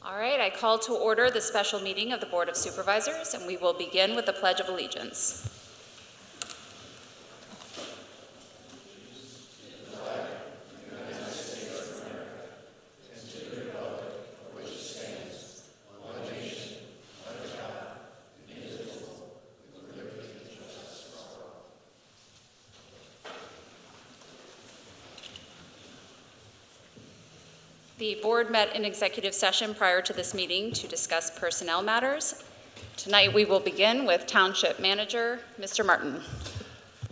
All right, I call to order the special meeting of the Board of Supervisors, and we will begin with the Pledge of Allegiance. The board met in executive session prior to this meeting to discuss personnel matters. Tonight we will begin with Township Manager, Mr. Martin.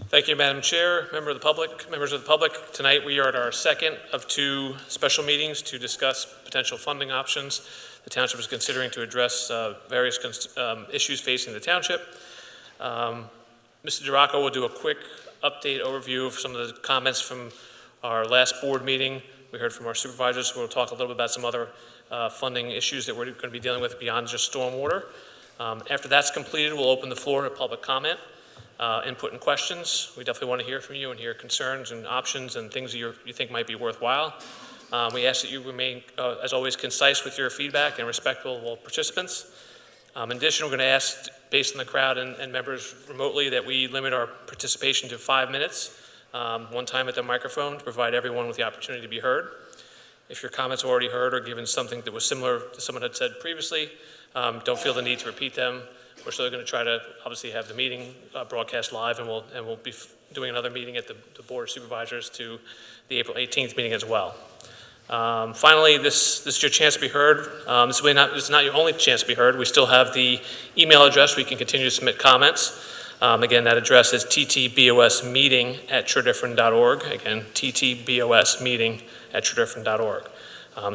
Thank you, Madam Chair, members of the public. Tonight we are at our second of two special meetings to discuss potential funding options the Township is considering to address various issues facing the Township. Mr. DeRocco will do a quick update overview of some of the comments from our last board meeting. We heard from our supervisors who will talk a little bit about some other funding issues that we're going to be dealing with beyond just stormwater. After that's completed, we'll open the floor to public comment, input and questions. We definitely want to hear from you and hear concerns and options and things you think might be worthwhile. We ask that you remain, as always, concise with your feedback and respectful of all participants. In addition, we're going to ask, based on the crowd and members remotely, that we limit our participation to 5 minutes. One time at the microphone to provide everyone with the opportunity to be heard. If your comments were already heard or given something that was similar to someone had said previously, don't feel the need to repeat them. We're still going to try to obviously have the meeting broadcast live, and we'll be doing another meeting at the Board of Supervisors to the April 18th meeting as well. Finally, this is your chance to be heard. This is not your only chance to be heard. We still have the email address where you can continue to submit comments. Again, that address is ttbosmeeting@tredyffrin.org. Again, ttbosmeeting@tredyffrin.org.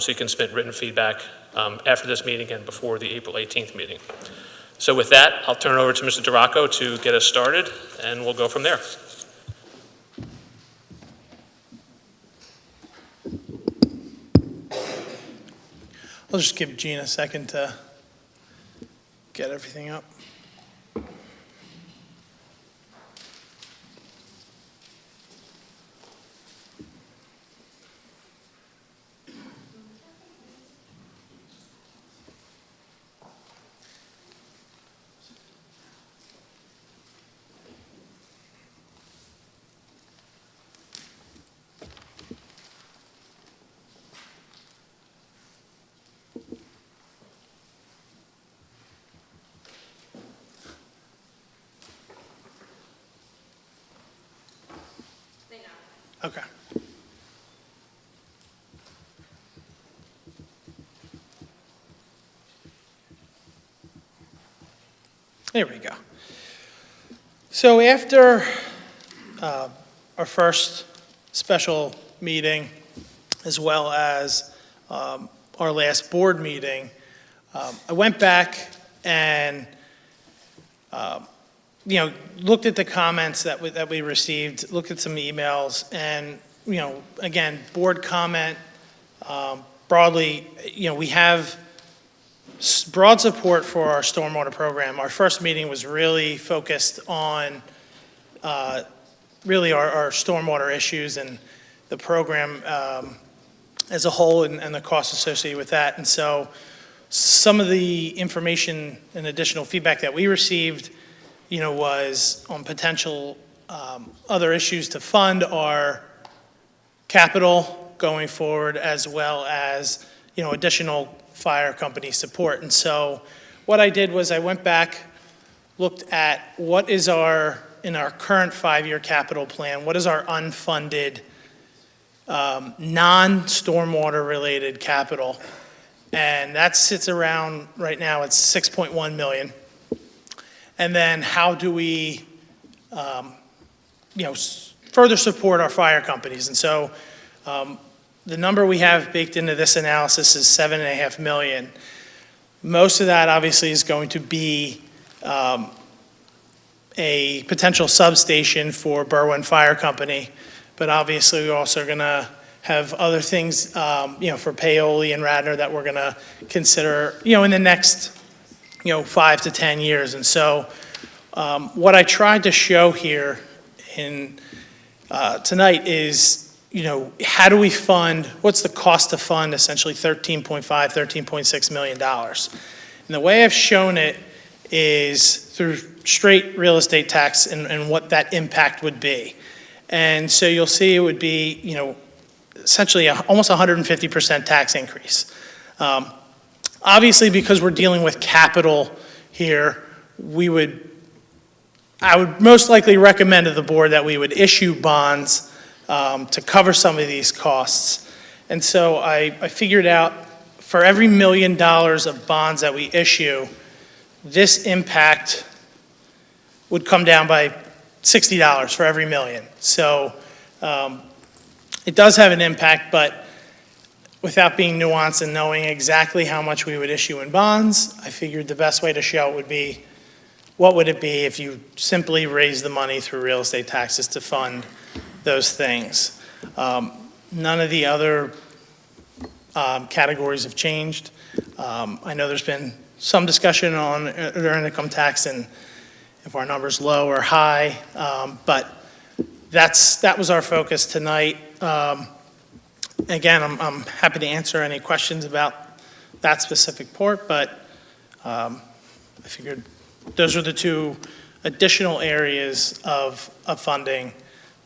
So you can submit written feedback after this meeting and before the April 18th meeting. So with that, I'll turn it over to Mr. DeRocco to get us started, and we'll go from there. I'll just give Gene a second to get everything up. Okay. There we go. So after our first special meeting, as well as our last board meeting, I went back and looked at the comments that we received, looked at some emails, and again, board comment broadly. We have broad support for our stormwater program. Our first meeting was really focused on really our stormwater issues and the program as a whole and the costs associated with that. And so some of the information and additional feedback that we received was on potential other issues to fund our capital going forward, as well as additional fire company support. And so what I did was I went back, looked at what is in our current 5-year capital plan, what is our unfunded non-stormwater related capital, and that sits around right now it's 6.1 million. And then how do we, further support our fire companies? And so the number we have baked into this analysis is $7.5 million. Most of that obviously is going to be a potential substation for Berwyn Fire Company, but obviously we're also going to have other things, for Paoli and Radnor that we're going to consider, in the next 5 to 10 years. And so what I tried to show here tonight is, how do we fund, what's the cost to fund essentially $13.5, $13.6 million? And the way I've shown it is through straight real estate tax and what that impact would be. And so you'll see it would be, essentially almost 150% tax increase. Obviously, because we're dealing with capital here, I would most likely recommend to the board that we would issue bonds to cover some of these costs. And so I figured out for every $1 million of bonds that we issue, this impact would come down by $60 for every million. So it does have an impact, but without being nuanced and knowing exactly how much we would issue in bonds, I figured the best way to show it would be, what would it be if you simply raise the money through real estate taxes to fund those things? None of the other categories have changed. I know there's been some discussion on earned income tax and if our number's low or high, but that was our focus tonight. Again, I'm happy to answer any questions about that specific part, but I figured those are the two additional areas of funding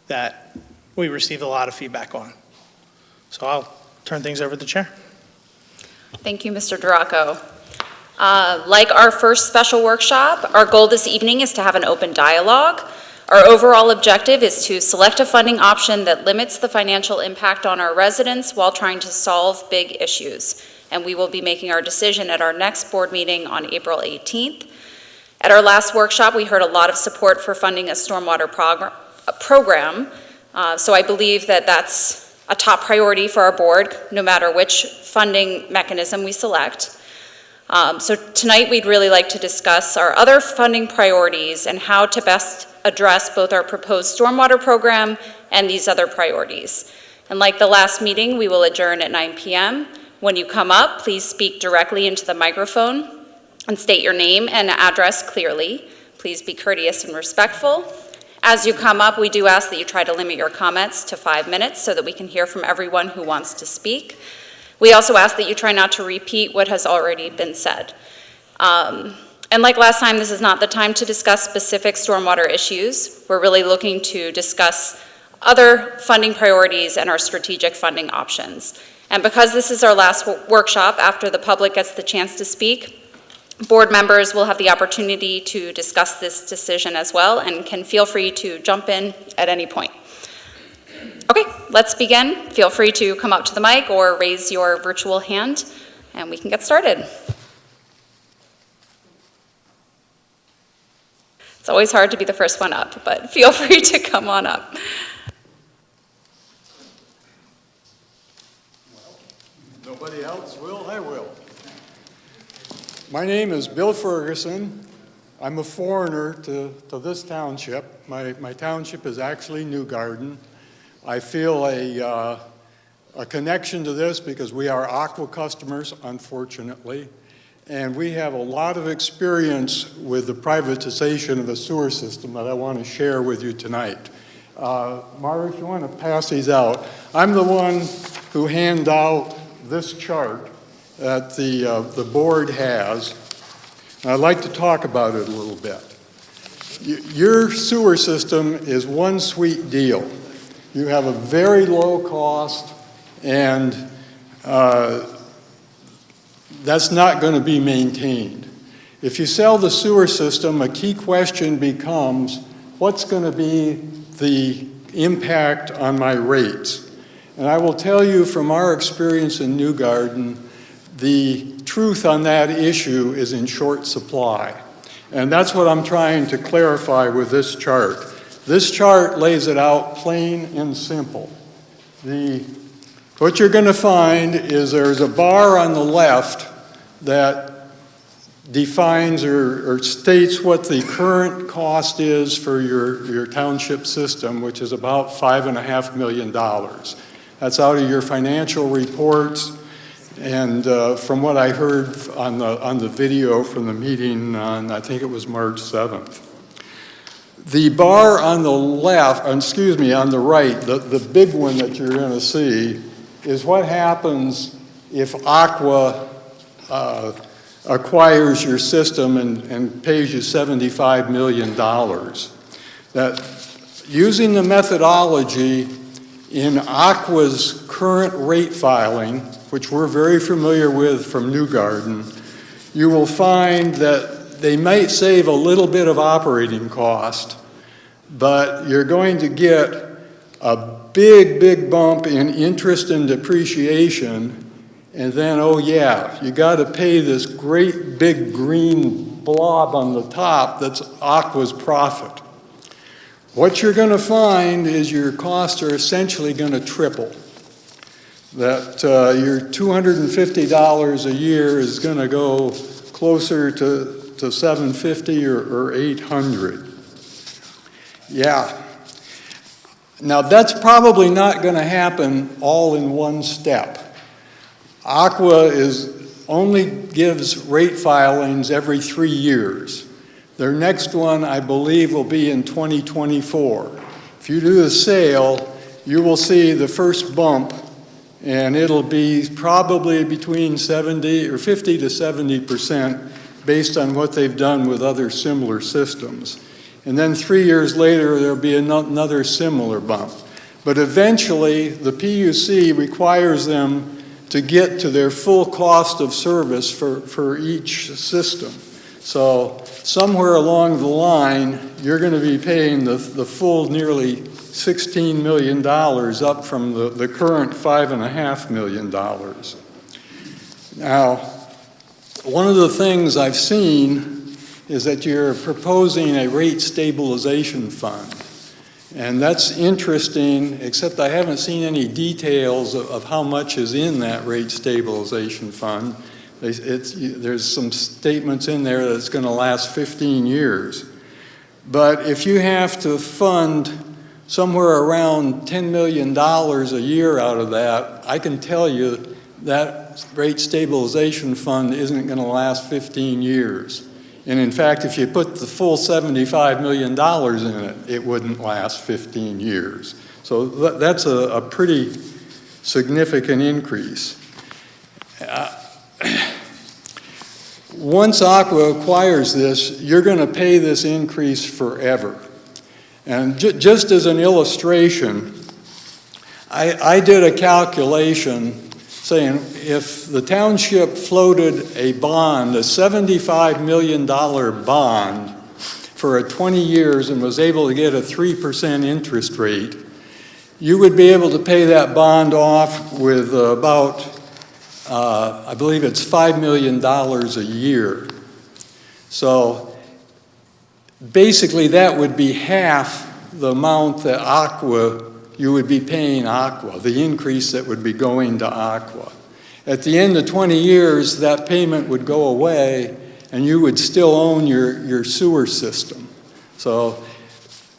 that we received a lot of feedback on. So I'll turn things over to the chair. Thank you, Mr. Duraco. Like our first special workshop, our goal this evening is to have an open dialogue. Our overall objective is to select a funding option that limits the financial impact on our residents while trying to solve big issues. And we will be making our decision at our next board meeting on April 18th. At our last workshop, we heard a lot of support for funding a stormwater program. So I believe that that's a top priority for our board, no matter which funding mechanism we select. So tonight, we'd really like to discuss our other funding priorities and how to best address both our proposed stormwater program and these other priorities. And like the last meeting, we will adjourn at 9 p.m. When you come up, please speak directly into the microphone and state your name and address clearly. Please be courteous and respectful. As you come up, we do ask that you try to limit your comments to 5 minutes so that we can hear from everyone who wants to speak. We also ask that you try not to repeat what has already been said. And like last time, this is not the time to discuss specific stormwater issues. We're really looking to discuss other funding priorities and our strategic funding options. And because this is our last workshop after the public gets the chance to speak, board members will have the opportunity to discuss this decision as well and can feel free to jump in at any point. Okay, let's begin. Feel free to come up to the mic or raise your virtual hand and we can get started. It's always hard to be the first one up, but feel free to come on up. Nobody else will? I will. My name is Bill Ferguson. I'm a foreigner to this township. My township is actually New Garden. I feel a connection to this because we are Aqua customers, unfortunately, and we have a lot of experience with the privatization of the sewer system that I want to share with you tonight. Mara, if you want to pass these out. I'm the one who handed out this chart that the board has. And I'd like to talk about it a little bit. Your sewer system is one sweet deal. You have a very low cost, and that's not going to be maintained. If you sell the sewer system, a key question becomes, what's going to be the impact on my rates? And I will tell you from our experience in New Garden, the truth on that issue is in short supply. And that's what I'm trying to clarify with this chart. This chart lays it out plain and simple. What you're going to find is there's a bar on the left that defines or states what the current cost is for your township system, which is about $5.5 million. That's out of your financial reports. And from what I heard on the video from the meeting on, I think it was March 7th. The bar on the left, on the right, the big one that you're going to see is what happens if Aqua acquires your system and pays you $75 million. That using the methodology in Aqua's current rate filing, which we're very familiar with from New Garden, you will find that they might save a little bit of operating cost, but you're going to get a big bump in interest and depreciation, and then, oh yeah, you got to pay this great big green blob on the top that's Aqua's profit. What you're going to find is your costs are essentially going to triple. That your $250 a year is going to go closer to $750 or $800. Yeah. Now that's probably not going to happen all in one step. Aqua only gives rate filings every 3 years. Their next one, I believe, will be in 2024. If you do a sale, you will see the first bump, and it'll be probably between 50 to 70% based on what they've done with other similar systems. And then 3 years later, there'll be another similar bump. But eventually, the PUC requires them to get to their full cost of service for each system. So somewhere along the line, you're going to be paying the full nearly $16 million up from the current $5.5 million. Now, one of the things I've seen is that you're proposing a rate stabilization fund. And that's interesting, except I haven't seen any details of how much is in that rate stabilization fund. There's some statements in there that it's going to last 15 years. But if you have to fund somewhere around $10 million a year out of that, I can tell you that rate stabilization fund isn't going to last 15 years. And in fact, if you put the full $75 million in it, it wouldn't last 15 years. So that's a pretty significant increase. Once Aqua acquires this, you're going to pay this increase forever. And just as an illustration, I did a calculation saying if the township floated a bond, a $75 million bond for 20 years and was able to get a 3% interest rate, you would be able to pay that bond off with about, I believe it's $5 million a year. So basically that would be half the amount that you would be paying Aqua, the increase that would be going to Aqua. At the end of 20 years, that payment would go away and you would still own your sewer system. So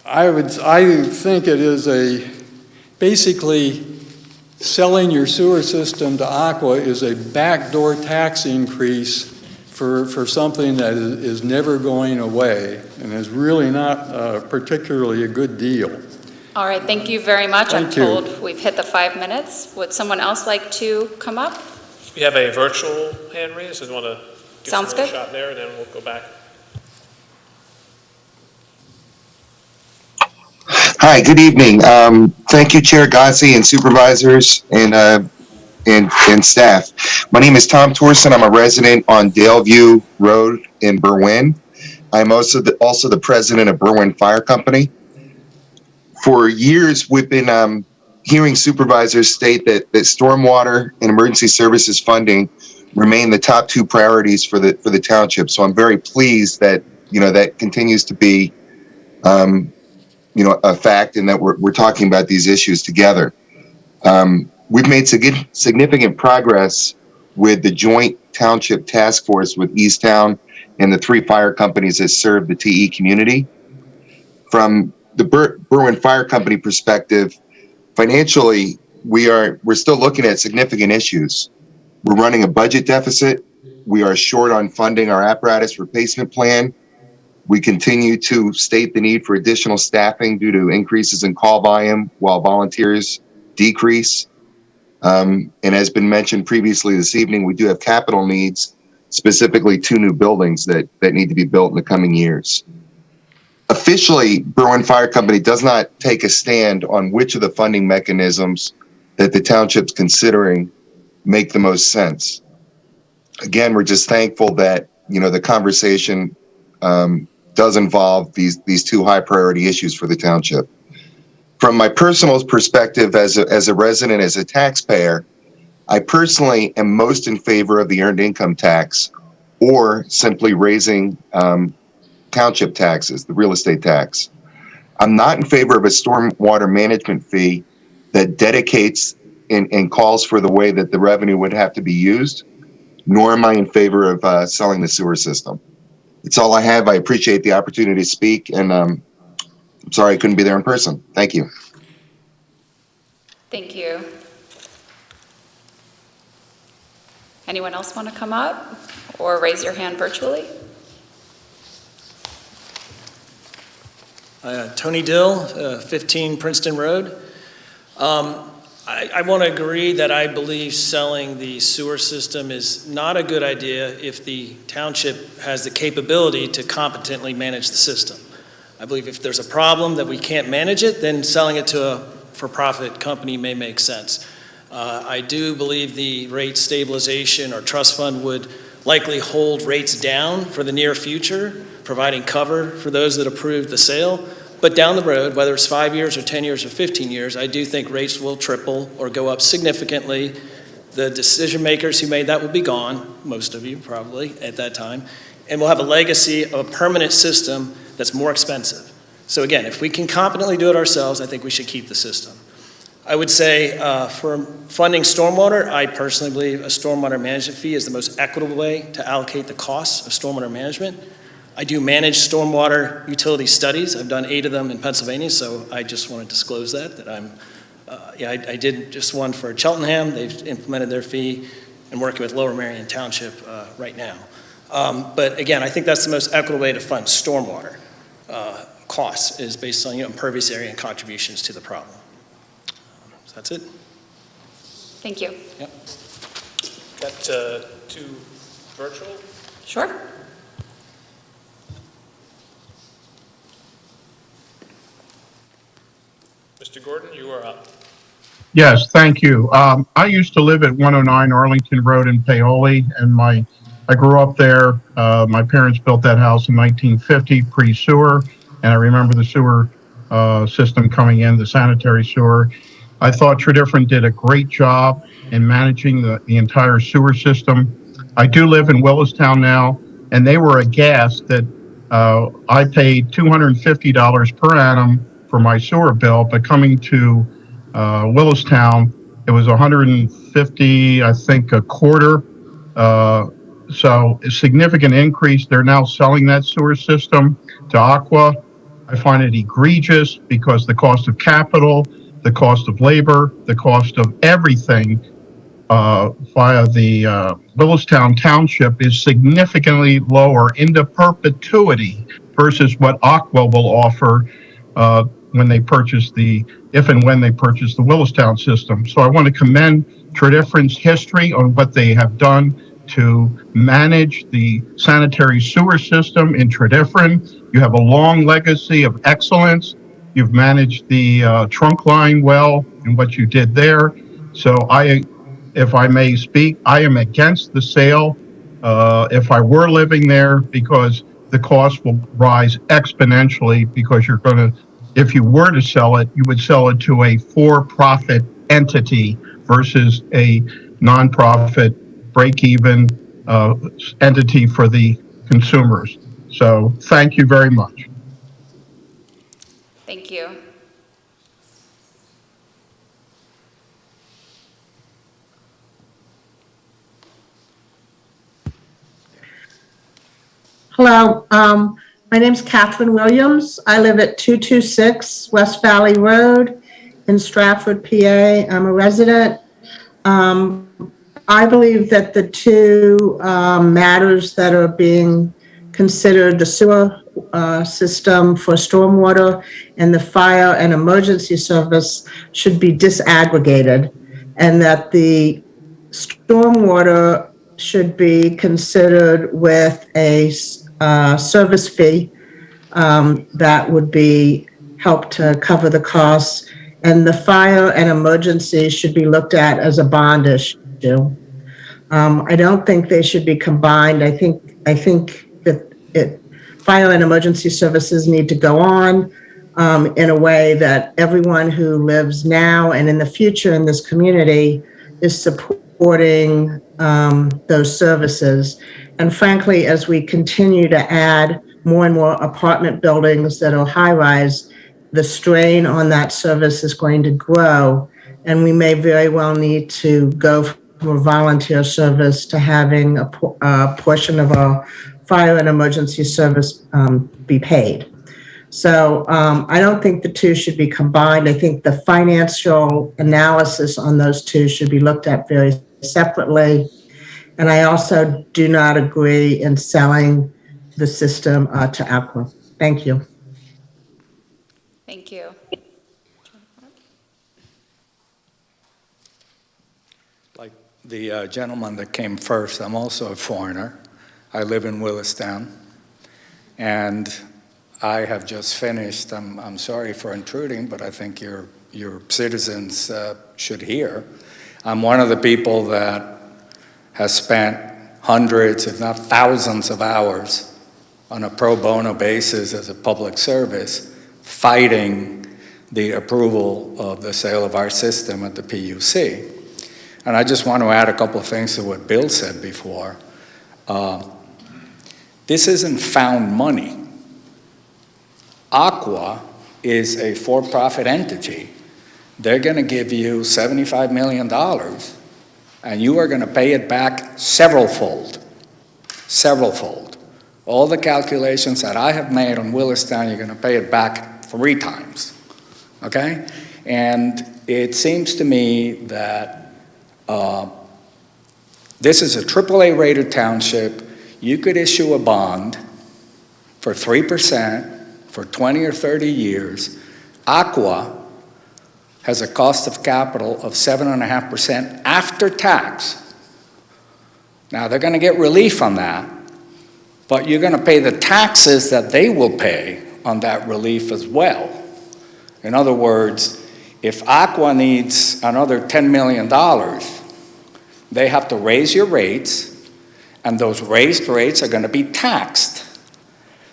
I think it is basically selling your sewer system to Aqua is a backdoor tax increase for something that is never going away and is really not particularly a good deal. All right, thank you very much. I'm Thank you. told we've hit the 5 minutes. Would someone else like to come up? We have a virtual hand raise. I want to give Sounds someone good. a shot there, and then we'll go back. Hi, good evening. Thank you, Chair Gossi and supervisors and staff. My name is Tom Torson. I'm a resident on Daleview Road in Berwyn. I'm also the president of Berwyn Fire Company. For years, we've been hearing supervisors state that stormwater and emergency services funding remain the top two priorities for the township. So I'm very pleased that that continues to be a fact, and that we're talking about these issues together. We've made significant progress with the joint township task force with Easttown and the 3 fire companies that serve the TE community. From the Berwyn Fire Company perspective, financially, we're still looking at significant issues. We're running a budget deficit. We are short on funding our apparatus replacement plan. We continue to state the need for additional staffing due to increases in call volume while volunteers decrease. And as been mentioned previously this evening, we do have capital needs, specifically 2 new buildings that need to be built in the coming years. Officially, Berwyn Fire Company does not take a stand on which of the funding mechanisms that the township's considering make the most sense. Again, we're just thankful that, the conversation does involve these 2 high priority issues for the township. From my personal perspective as a resident, as a taxpayer, I personally am most in favor of the earned income tax or simply raising township taxes, the real estate tax. I'm not in favor of a stormwater management fee that dedicates and calls for the way that the revenue would have to be used, nor am I in favor of selling the sewer system. It's all I have. I appreciate the opportunity to speak, and I'm sorry I couldn't be there in person. Thank you. Thank you. Anyone else want to come up or raise your hand virtually? Tony Dill, 15 Princeton Road. I want to agree that I believe selling the sewer system is not a good idea if the township has the capability to competently manage the system. I believe if there's a problem that we can't manage it, then selling it to a for-profit company may make sense. I do believe the rate stabilization or trust fund would likely hold rates down for the near future, providing cover for those that approved the sale. But down the road, whether it's 5 years or 10 years or 15 years, I do think rates will triple or go up significantly. The decision makers who made that will be gone, most of you probably at that time, and we'll have a legacy of a permanent system that's more expensive. So again, if we can competently do it ourselves, I think we should keep the system. I would say for funding stormwater, I personally believe a stormwater management fee is the most equitable way to allocate the costs of stormwater management. I do manage stormwater utility studies. I've done 8 of them in Pennsylvania, so I just want to disclose that I'm, I did just one for Cheltenham. They've implemented their fee and working with Lower Merion Township right now. But again, I think that's the most equitable way to fund stormwater costs is based on impervious area and contributions to the problem. So that's it. Thank you. Yep. Got 2 virtual? Sure. Mr. Gordon, you are up. Yes, thank you. I used to live at 109 Arlington Road in Paoli, and I grew up there. My parents built that house in 1950, pre-sewer, and I remember the sewer system coming in, the sanitary sewer. I thought Tredyffrin did a great job in managing the entire sewer system. I do live in Willistown now, and they were aghast that I paid $250 per annum for my sewer bill, but coming to Willistown, it was $150, I think, a quarter. So a significant increase. They're now selling that sewer system to Aqua. I find it egregious because the cost of capital, the cost of labor, the cost of everything via the Willistown Township is significantly lower into perpetuity versus what Aqua will offer when they purchase if and when they purchase the Willistown system. So I want to commend Tredyffrin's history on what they have done to manage the sanitary sewer system in Tredyffrin. You have a long legacy of excellence. You've managed the trunk line well in what you did there. So if I may speak, I am against the sale if I were living there, because the cost will rise exponentially, because you're going to, if you were to sell it, you would sell it to a for-profit entity versus a nonprofit break-even entity for the consumers. So thank you very much. Thank you. Hello, my name's Catherine Williams. I live at 226 West Valley Road in Stratford, PA. I'm a resident. I believe that the 2 matters that are being considered, the sewer system for stormwater and the fire and emergency service should be disaggregated, and that the stormwater should be considered with a service fee that would be help to cover the costs, and the fire and emergency should be looked at as a bond issue. I don't think they should be combined. I think that fire and emergency services need to go on in a way that everyone who lives now and in the future in this community is supporting those services. And frankly, as we continue to add more and more apartment buildings that are high-rise, the strain on that service is going to grow, and we may very well need to go from a volunteer service to having a portion of our fire and emergency service be paid. So I don't think the two should be combined. I think the financial analysis on those two should be looked at very separately. And I also do not agree in selling the system to Aqua. Thank you. Thank you. Like the gentleman that came first, I'm also a foreigner. I live in Willistown, and I have just finished. I'm sorry for intruding, but I think your citizens should hear. I'm one of the people that has spent hundreds, if not thousands of hours on a pro bono basis as a public service fighting the approval of the sale of our system at the PUC. And I just want to add a couple of things to what Bill said before. This isn't found money. Aqua is a for-profit entity. They're going to give you $75 million, and you are going to pay it back several-fold. Several-fold. All the calculations that I have made on Willistown, you're going to pay it back 3 times. Okay? And it seems to me that this is a AAA-rated township. You could issue a bond for 3% for 20 or 30 years. Aqua has a cost of capital of 7.5% after tax. Now, they're going to get relief on that, but you're going to pay the taxes that they will pay on that relief as well. In other words, if Aqua needs another $10 million, they have to raise your rates, and those raised rates are going to be taxed.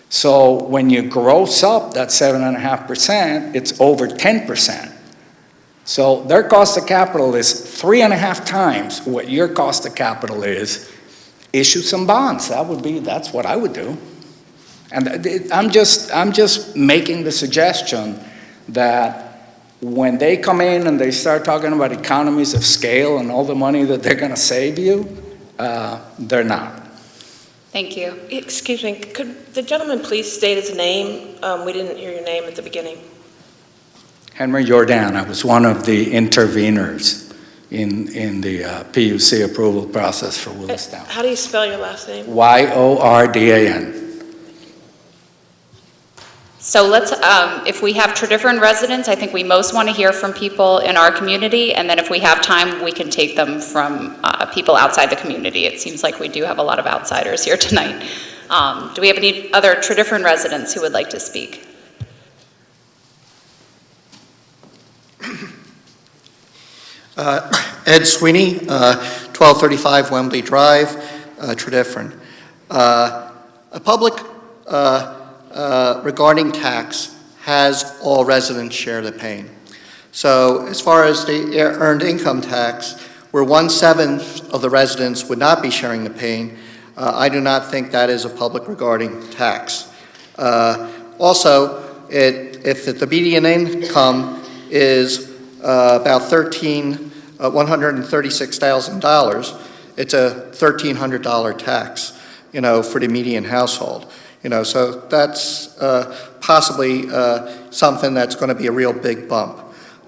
So when you gross up that 7.5%, it's over 10%. So their cost of capital is 3.5 times what your cost of capital is. Issue some bonds. That's what I would do. And I'm just making the suggestion that when they come in and they start talking about economies of scale and all the money that they're going to save you, they're not. Thank you. Excuse me, could the gentleman please state his name? We didn't hear your name at the beginning. Henry Jordan. I was one of the interveners in the PUC approval process for Willistown. How do you spell your last name? Yordan. So let's, if we have Tredyffrin residents, I think we most want to hear from people in our community, and then if we have time, we can take them from people outside the community. It seems like we do have a lot of outsiders here tonight. Do we have any other Tredyffrin residents who would like to speak? Ed Sweeney, 1235 Wembley Drive, Tredyffrin. A public regarding tax has all residents share the pain. So as far as the earned income tax, where 1/7 of the residents would not be sharing the pain, I do not think that is a public regarding tax. Also, if the median income is about $136,000, it's a $1,300 tax, for the median household. So that's possibly something that's going to be a real big bump.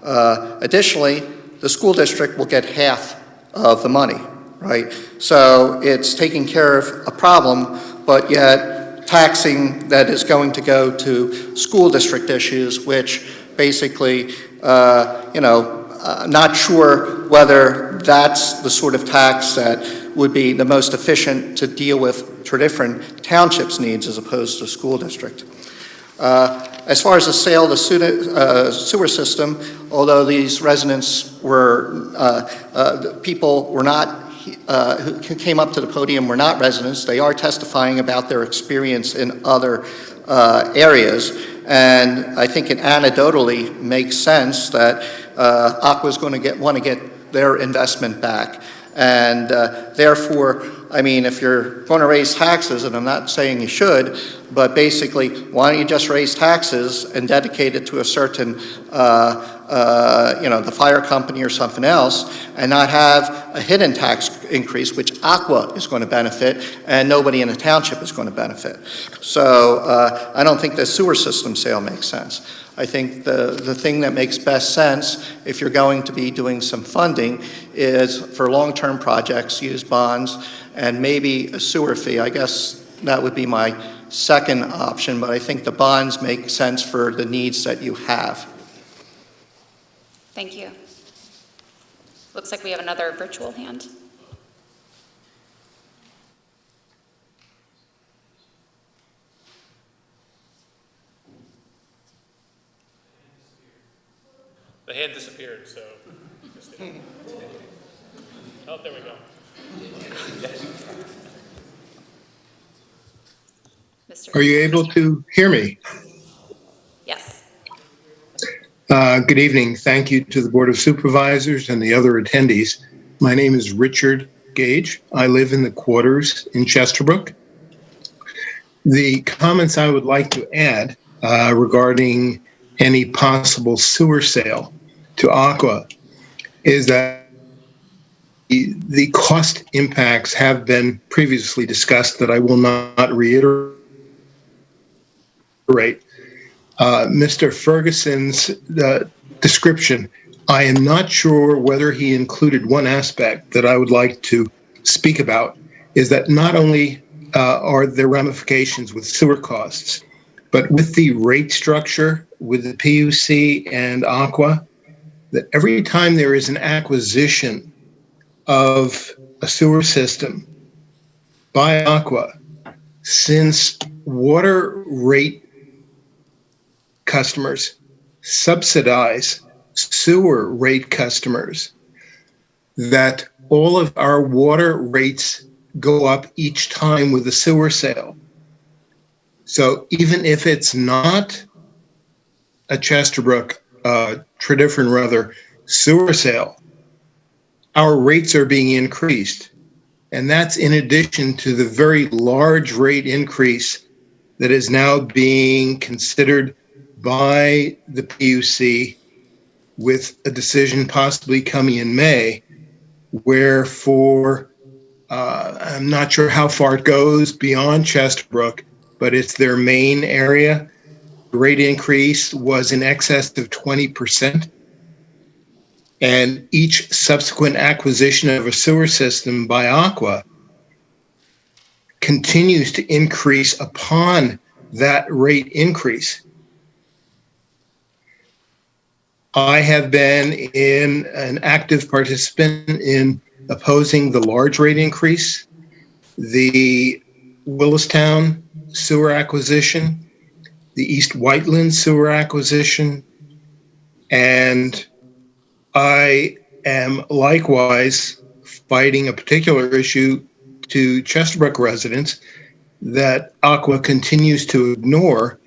Additionally, the school district will get half of the money, right? So it's taking care of a problem, but yet taxing that is going to go to school district issues, which basically, not sure whether that's the sort of tax that would be the most efficient to deal with Tredyffrin Township's needs as opposed to school district. As far as the sale of the sewer system, although these residents were, people were not, who came up to the podium were not residents, they are testifying about their experience in other areas. And I think it anecdotally makes sense that Aqua is going to want to get their investment back. And therefore, I mean, if you're going to raise taxes, and I'm not saying you should, but basically, why don't you just raise taxes and dedicate it to a certain, the fire company or something else, and not have a hidden tax increase, which Aqua is going to benefit, and nobody in the township is going to benefit. So I don't think the sewer system sale makes sense. I think the thing that makes best sense, if you're going to be doing some funding, is for long-term projects, use bonds, and maybe a sewer fee. I guess that would be my second option, but I think the bonds make sense for the needs that you have. Thank you. Looks like we have another virtual hand. The hand disappeared, so. Oh, there we go. Mr. Are you able to hear me? Yes. Good evening. Thank you to the Board of Supervisors and the other attendees. My name is Richard Gage. I live in the quarters in Chesterbrook. The comments I would like to add regarding any possible sewer sale to Aqua is that the cost impacts have been previously discussed that I will not reiterate. Mr. Ferguson's description, I am not sure whether he included one aspect that I would like to speak about, is that not only are there ramifications with sewer costs, but with the rate structure, with the PUC and Aqua, that every time there is an acquisition of a sewer system by Aqua, since water rate customers subsidize sewer rate customers, that all of our water rates go up each time with a sewer sale. So even if it's not a Chesterbrook, Tredyffrin rather, sewer sale, our rates are being increased. And that's in addition to the very large rate increase that is now being considered by the PUC, with a decision possibly coming in May, where for, I'm not sure how far it goes beyond Chesterbrook, but it's their main area. The rate increase was in excess of 20%. And each subsequent acquisition of a sewer system by Aqua continues to increase upon that rate increase. I have been an active participant in opposing the large rate increase, the Willistown sewer acquisition, the East Whiteland sewer acquisition, and I am likewise fighting a particular issue to Chesterbrook residents that Aqua continues to ignore,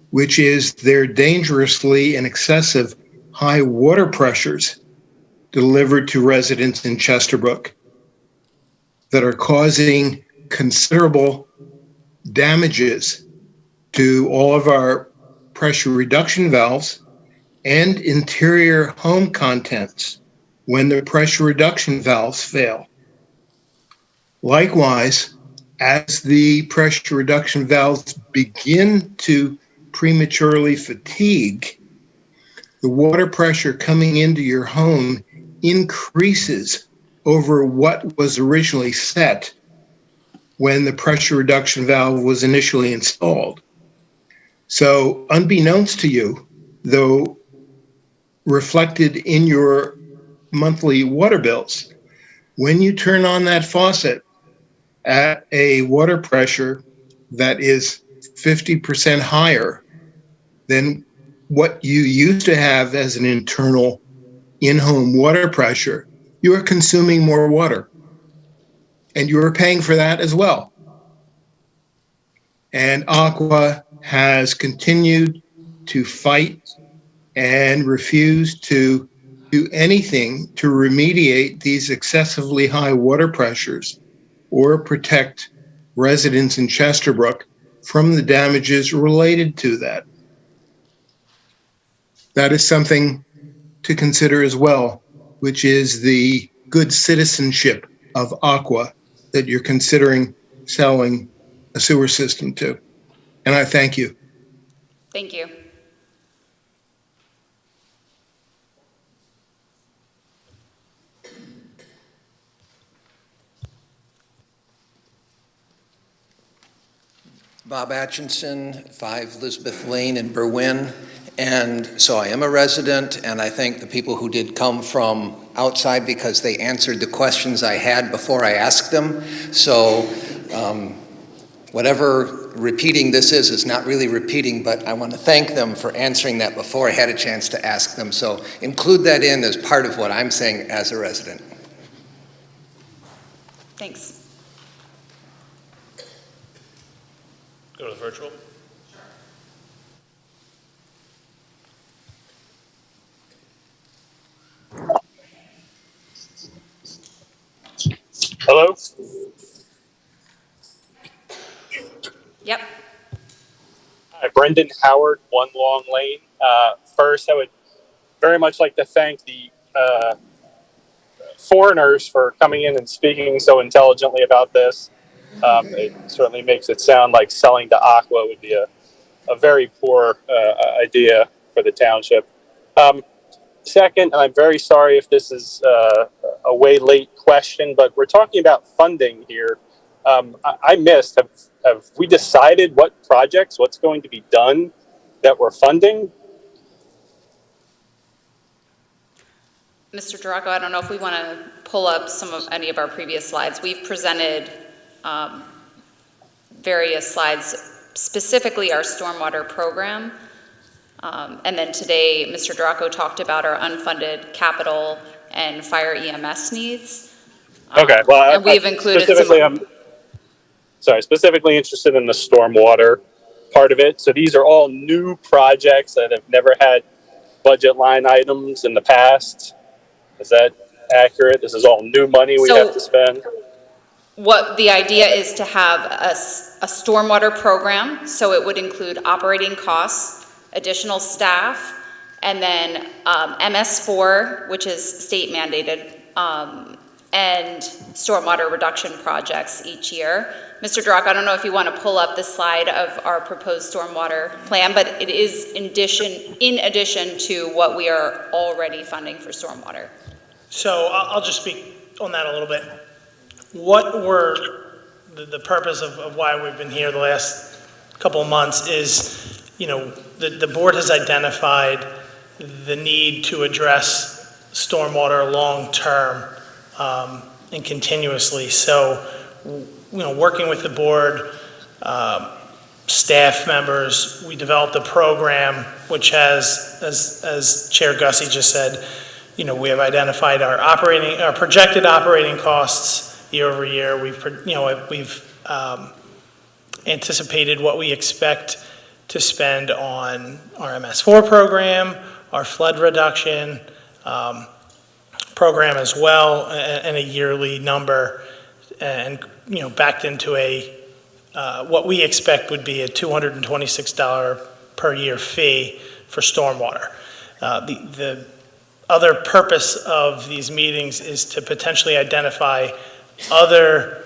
which is their dangerously and excessive high water pressures delivered to residents in Chesterbrook that are causing considerable damages to all of our pressure reduction valves and interior home contents when the pressure reduction valves fail. Likewise, as the pressure reduction valves begin to prematurely fatigue, the water pressure coming into your home increases over what was originally set when the pressure reduction valve was initially installed. So unbeknownst to you, though reflected in your monthly water bills, when you turn on that faucet at a water pressure that is 50% higher than what you used to have as an internal in-home water pressure, you are consuming more water. And you are paying for that as well. And Aqua has continued to fight and refuse to do anything to remediate these excessively high water pressures or protect residents in Chesterbrook from the damages related to that. That is something to consider as well, which is the good citizenship of Aqua that you're considering selling a sewer system to. And I thank you. Thank you. Bob Atchison, 5 Elizabeth Lane in Berwyn. And so I am a resident, and I thank the people who did come from outside because they answered the questions I had before I asked them. So whatever repeating this is not really repeating, but I want to thank them for answering that before I had a chance to ask them. So include that in as part of what I'm saying as a resident. Thanks. Go to the virtual. Hello? Yep. Hi, Brendan Howard, 1 Long Lane. First, I would very much like to thank the foreigners for coming in and speaking so intelligently about this. It certainly makes it sound like selling to Aqua would be a very poor idea for the township. Second, and I'm very sorry if this is a way late question, but we're talking about funding here. I missed, have we decided what projects, what's going to be done that we're funding? Mr. Duraco, I don't know if we want to pull up any of our previous slides. We've presented various slides, specifically our stormwater program. And then today, Mr. Duraco talked about our unfunded capital and fire EMS needs. Okay, well, and we've included specifically interested in the stormwater part of it. So these are all new projects that have never had budget line items in the past. Is that accurate? This is all new money we have to spend? What the idea is to have a stormwater program, so it would include operating costs, additional staff, and then MS4, which is state mandated, and stormwater reduction projects each year. Mr. Duraco, I don't know if you want to pull up the slide of our proposed stormwater plan, but it is in addition to what we are already funding for stormwater. So I'll just speak on that a little bit. What were the purpose of why we've been here the last couple of months is, the board has identified the need to address stormwater long-term and continuously. So, working with the board, staff members, we developed a program which has, as Chair Gussie just said, we have identified our projected operating costs year over year. We've anticipated what we expect to spend on our MS4 program, our flood reduction program as well, and a yearly number, and backed into what we expect would be a $226 per year fee for stormwater. The other purpose of these meetings is to potentially identify other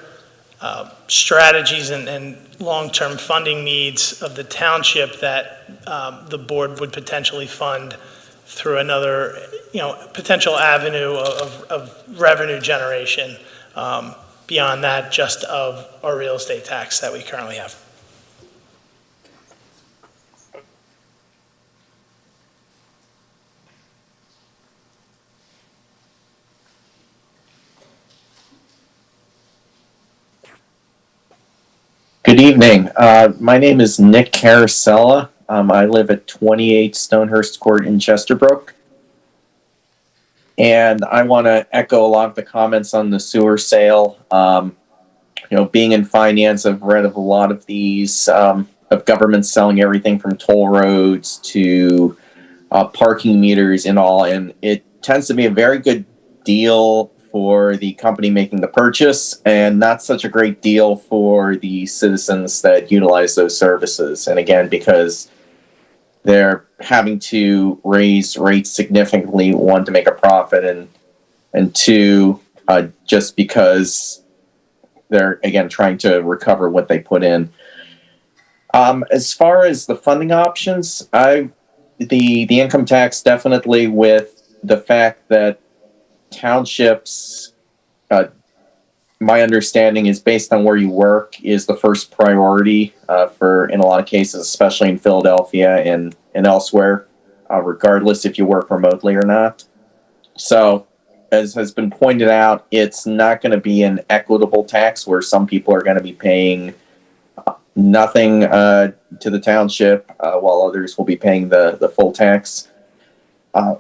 strategies and long-term funding needs of the township that the board would potentially fund through another, potential avenue of revenue generation. beyond that just of our real estate tax that we currently have. Good evening. My name is Nick Carasella. I live at 28 Stonehurst Court in Chesterbrook. And I want to echo a lot of the comments on the sewer sale. Being in finance, I've read of a lot of these, of governments selling everything from toll roads to parking meters and all. And it tends to be a very good deal for the company making the purchase and not such a great deal for the citizens that utilize those services. And again, because they're having to raise rates significantly, one, to make a profit, and two, just because they're, again, trying to recover what they put in. As far as the funding options, the income tax, definitely, with the fact that townships, my understanding is, based on where you work, is the first priority for, in a lot of cases, especially in Philadelphia and elsewhere, regardless if you work remotely or not. So, as has been pointed out, it's not going to be an equitable tax where some people are going to be paying nothing to the township, while others will be paying the full tax.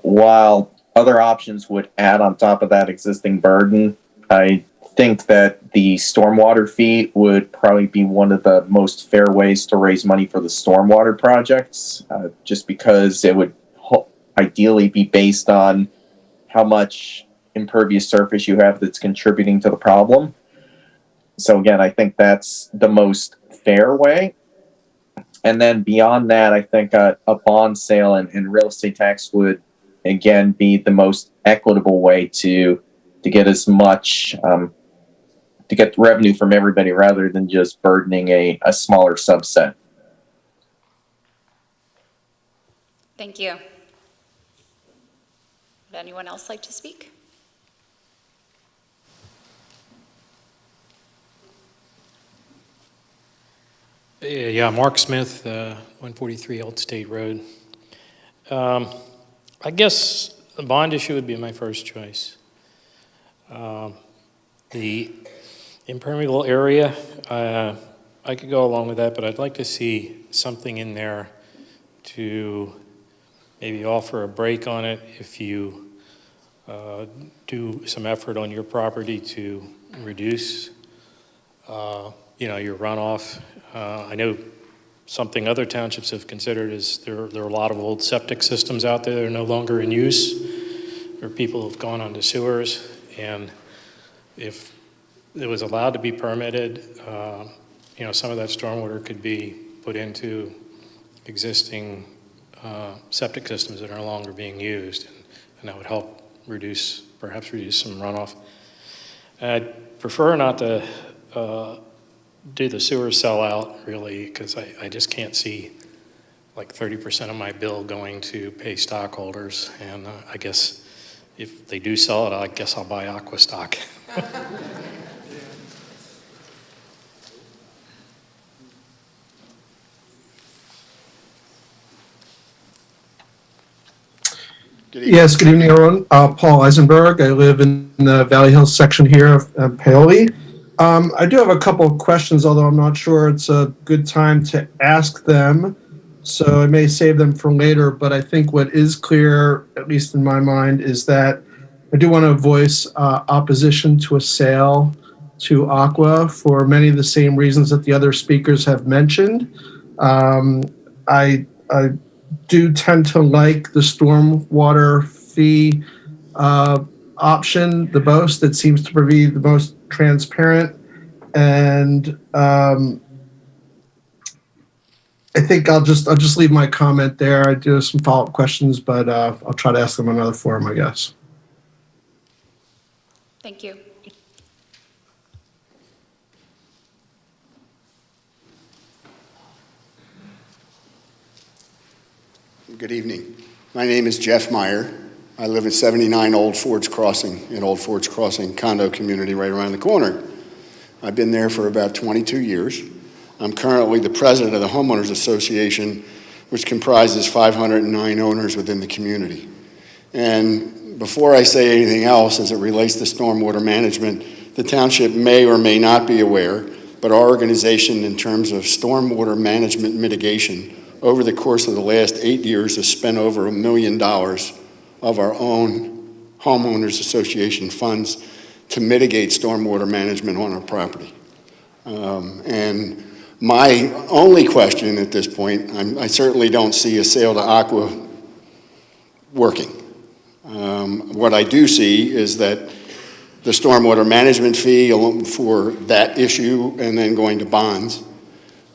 While other options would add on top of that existing burden, I think that the stormwater fee would probably be one of the most fair ways to raise money for the stormwater projects, just because it would ideally be based on how much impervious surface you have that's contributing to the problem. So again, I think that's the most fair way. And then beyond that, I think a bond sale and real estate tax would, again, be the most equitable way to get as much, to get revenue from everybody rather than just burdening a smaller subset. Thank you. Would anyone else like to speak? Yeah, Mark Smith, 143 Old State Road. I guess the bond issue would be my first choice. The impermeable area, I could go along with that, but I'd like to see something in there to maybe offer a break on it if you do some effort on your property to reduce your runoff. I know something other townships have considered is there are a lot of old septic systems out there that are no longer in use, where people have gone onto sewers, and if it was allowed to be permitted, some of that stormwater could be put into existing septic systems that are no longer being used, and that would help perhaps reduce some runoff. I'd prefer not to do the sewer sellout, really, because I just can't see like 30% of my bill going to pay stockholders, and I guess if they do sell it, I guess I'll buy Aqua stock. Yes, good evening, everyone. Paul Eisenberg. I live in the Valley Hills section here of Paoli. I do have a couple of questions, although I'm not sure it's a good time to ask them, so I may save them for later. But I think what is clear, at least in my mind, is that I do want to voice opposition to a sale to Aqua for many of the same reasons that the other speakers have mentioned. I do tend to like the stormwater fee option the most. It seems to be the most transparent, and I think I'll just leave my comment there. I do have some follow-up questions, but I'll try to ask them in another forum, I guess. Thank you. Good evening. My name is Jeff Meyer. I live at 79 Old Forge Crossing in Old Forge Crossing condo community right around the corner. I've been there for about 22 years. I'm currently the president of the Homeowners Association, which comprises 509 owners within the community. And before I say anything else as it relates to stormwater management, the township may or may not be aware, but our organization in terms of stormwater management mitigation over the course of the last 8 years has spent over $1 million of our own Homeowners Association funds to mitigate stormwater management on our property. And my only question at this point, I certainly don't see a sale to Aqua working. What I do see is that the stormwater management fee for that issue and then going to bonds.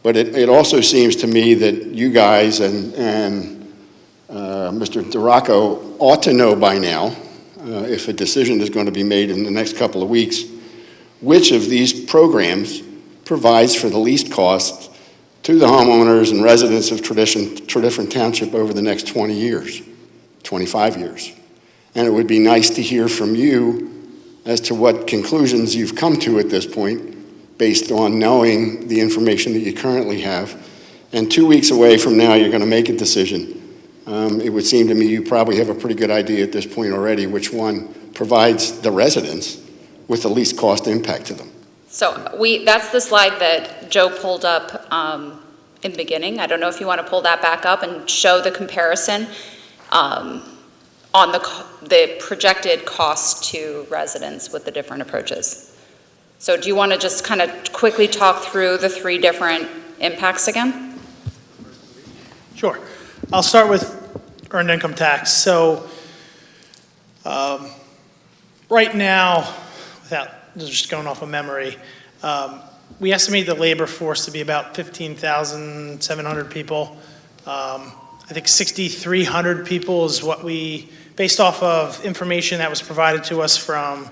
But it also seems to me that you guys and Mr. DeRocco ought to know by now, if a decision is going to be made in the next couple of weeks, which of these programs provides for the least cost to the homeowners and residents of Tredyffrin Township over the next 20 years, 25 years. And it would be nice to hear from you as to what conclusions you've come to at this point based on knowing the information that you currently have. And 2 weeks away from now, you're going to make a decision. It would seem to me you probably have a pretty good idea at this point already which one provides the residents with the least cost impact to them. So that's the slide that Joe pulled up in the beginning. I don't know if you want to pull that back up and show the comparison on the projected cost to residents with the different approaches. So do you want to just kind of quickly talk through the 3 different impacts again? Sure. I'll start with earned income tax. So right now, without just going off of memory, we estimate the labor force to be about 15,700 people. I think 6,300 people is what we, based off of information that was provided to us from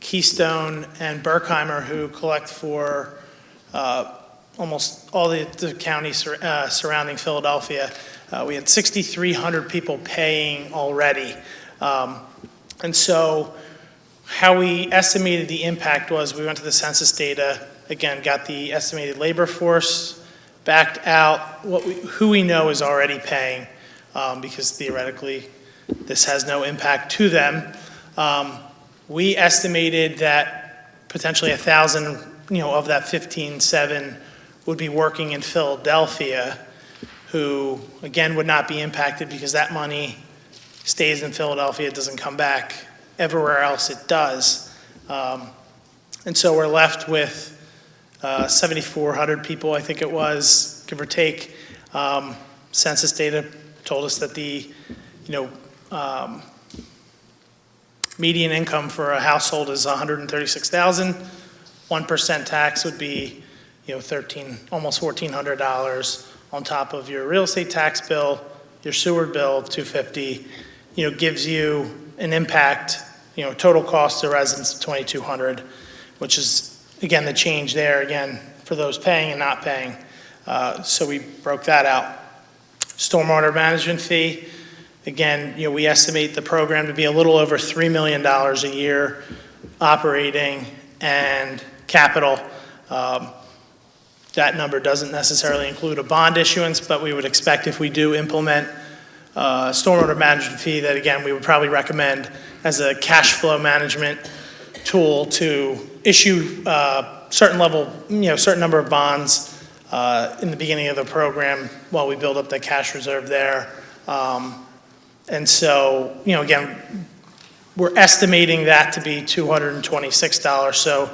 Keystone and Berkheimer, who collect for almost all the counties surrounding Philadelphia. We had 6,300 people paying already. And so how we estimated the impact was we went to the census data, again, got the estimated labor force, backed out who we know is already paying, because theoretically this has no impact to them. We estimated that potentially 1,000, of that 15,700 would be working in Philadelphia, who again would not be impacted because that money stays in Philadelphia, it doesn't come back. Everywhere else it does. And so we're left with 7,400 people, I think it was, give or take. Census data told us that the, median income for a household is $136,000. 1% tax would be, almost $1,400 on top of your real estate tax bill, your sewer bill of $250. Gives you an impact, total cost to residents of $2,200, which is, again, the change there, again, for those paying and not paying. So we broke that out. Stormwater management fee, again, we estimate the program to be a little over $3 million a year, operating and capital. That number doesn't necessarily include a bond issuance, but we would expect if we do implement stormwater management fee that, again, we would probably recommend as a cash flow management tool to issue certain number of bonds in the beginning of the program while we build up the cash reserve there. And so, again, we're estimating that to be $226. So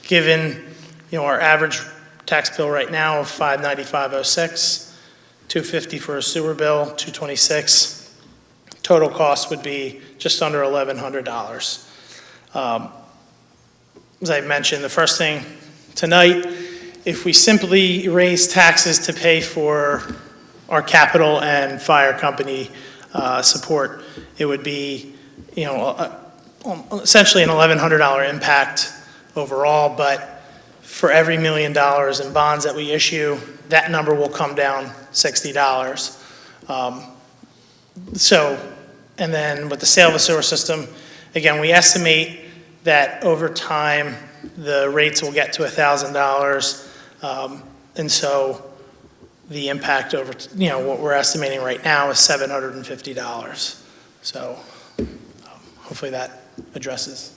given, our average tax bill right now of $595.06, $250 for a sewer bill, $226. Total cost would be just under $1,100. As I mentioned, the first thing tonight, if we simply raise taxes to pay for our capital and fire company support, it would be, essentially an $1,100 impact overall, but for every $1 million in bonds that we issue, that number will come down $60. And then with the sale of the sewer system, again, we estimate that over time, the rates will get to $1,000. And so the impact over, what we're estimating right now is $750. So hopefully that addresses.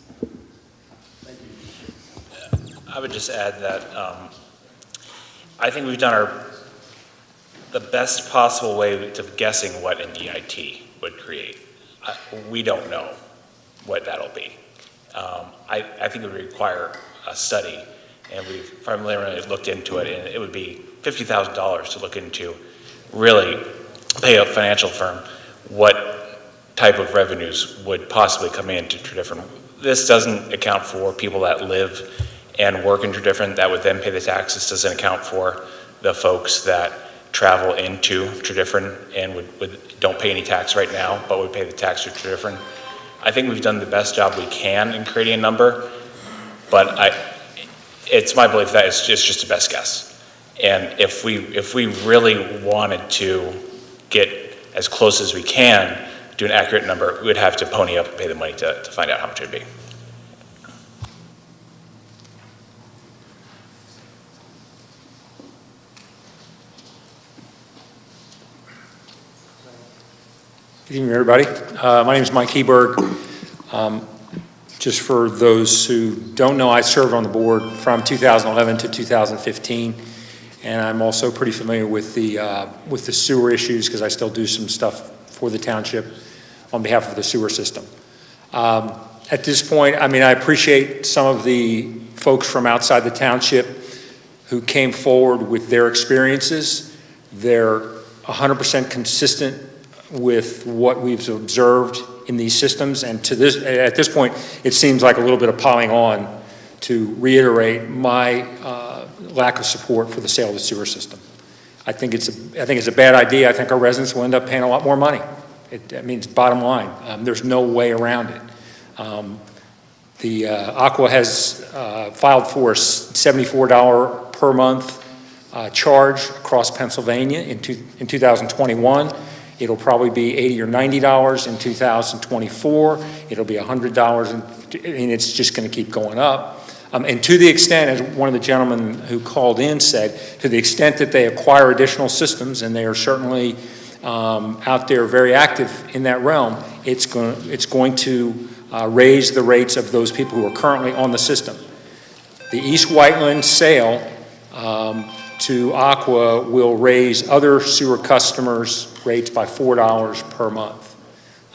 I would just add that I think we've done the best possible way of guessing what an EIT would create. We don't know what that'll be. I think it would require a study, and we've primarily looked into it, and it would be $50,000 to look into, really pay a financial firm what type of revenues would possibly come into Tredyffrin. This doesn't account for people that live and work in Tredyffrin that would then pay the taxes. Doesn't account for the folks that travel into Tredyffrin and don't pay any tax right now, but would pay the tax to Tredyffrin. I think we've done the best job we can in creating a number, but it's my belief that it's just a best guess. And if we really wanted to get as close as we can to an accurate number, we would have to pony up and pay the money to find out how much it would be. Good evening, everybody. My name is Mike Heberg. Just for those who don't know, I served on the board from 2011 to 2015, and I'm also pretty familiar with the sewer issues because I still do some stuff for the township on behalf of the sewer system. At this point, I appreciate some of the folks from outside the township who came forward with their experiences. They're 100% consistent with what we've observed in these systems, and at this point, it seems like a little bit of piling on to reiterate my lack of support for the sale of the sewer system. I think it's a bad idea. I think our residents will end up paying a lot more money. It means bottom line. There's no way around it. The Aqua has filed for a $74 per month charge across Pennsylvania in 2021. It'll probably be $80 or $90 in 2024. It'll be $100, and it's just going to keep going up. And to the extent, as one of the gentlemen who called in said, to the extent that they acquire additional systems, and they are certainly out there very active in that realm, it's going to raise the rates of those people who are currently on the system. The East Whiteland sale to Aqua will raise other sewer customers' rates by $4 per month.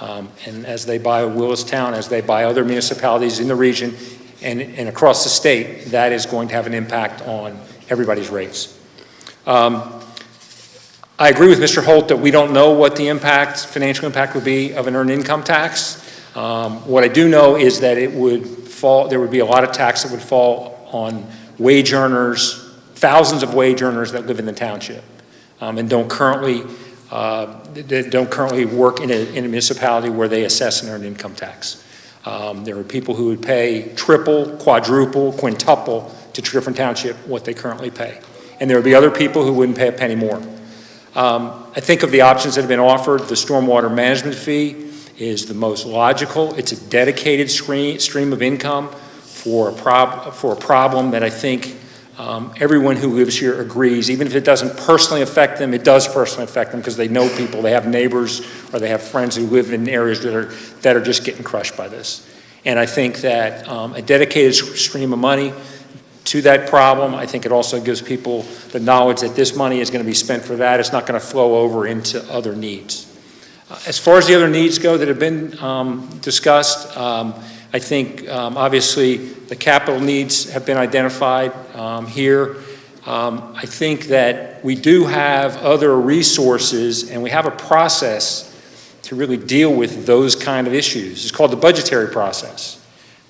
And as they buy Willistown, as they buy other municipalities in the region and across the state, that is going to have an impact on everybody's rates. I agree with Mr. Holt that we don't know what the financial impact would be of an earned income tax. What I do know is that there would be a lot of tax that would fall on wage earners, thousands of wage earners that live in the township and don't currently work in a municipality where they assess an earned income tax. There are people who would pay triple, quadruple, quintuple to Tredyffrin Township what they currently pay. And there would be other people who wouldn't pay a penny more. I think of the options that have been offered, the stormwater management fee is the most logical. It's a dedicated stream of income for a problem that I think everyone who lives here agrees, even if it doesn't personally affect them, it does personally affect them because they know people, they have neighbors, or they have friends who live in areas that are just getting crushed by this. And I think that a dedicated stream of money to that problem, I think it also gives people the knowledge that this money is going to be spent for that. It's not going to flow over into other needs. As far as the other needs go that have been discussed, I think obviously the capital needs have been identified here. I think that we do have other resources and we have a process to really deal with those kind of issues. It's called the budgetary process.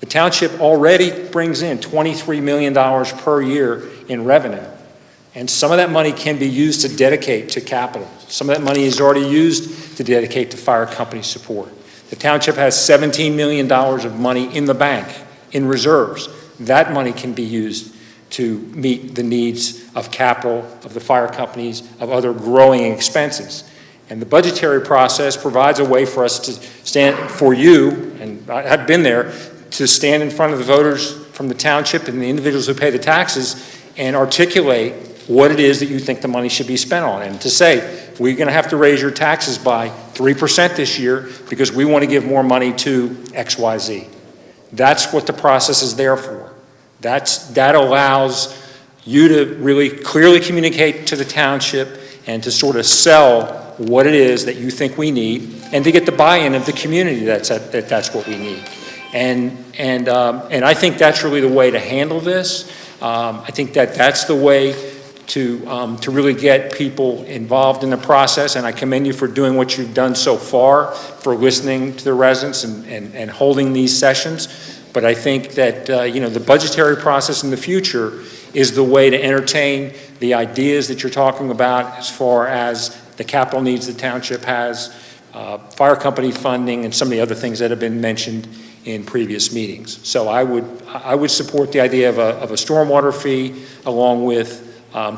The township already brings in $23 million per year in revenue. And some of that money can be used to dedicate to capital. Some of that money is already used to dedicate to fire company support. The township has $17 million of money in the bank, in reserves. That money can be used to meet the needs of capital, of the fire companies, of other growing expenses. And the budgetary process provides a way for us to stand, for you, and I've been there, to stand in front of the voters from the township and the individuals who pay the taxes and articulate what it is that you think the money should be spent on. And to say, we're going to have to raise your taxes by 3% this year because we want to give more money to XYZ. That's what the process is there for. That allows you to really clearly communicate to the township and to sort of sell what it is that you think we need, and to get the buy-in of the community that that's what we need. And I think that's really the way to handle this. I think that's the way to really get people involved in the process, and I commend you for doing what you've done so far, for listening to the residents and holding these sessions. But I think that the budgetary process in the future is the way to entertain the ideas that you're talking about as far as the capital needs the township has, fire company funding, and some of the other things that have been mentioned in previous meetings. So I would support the idea of a stormwater fee, along with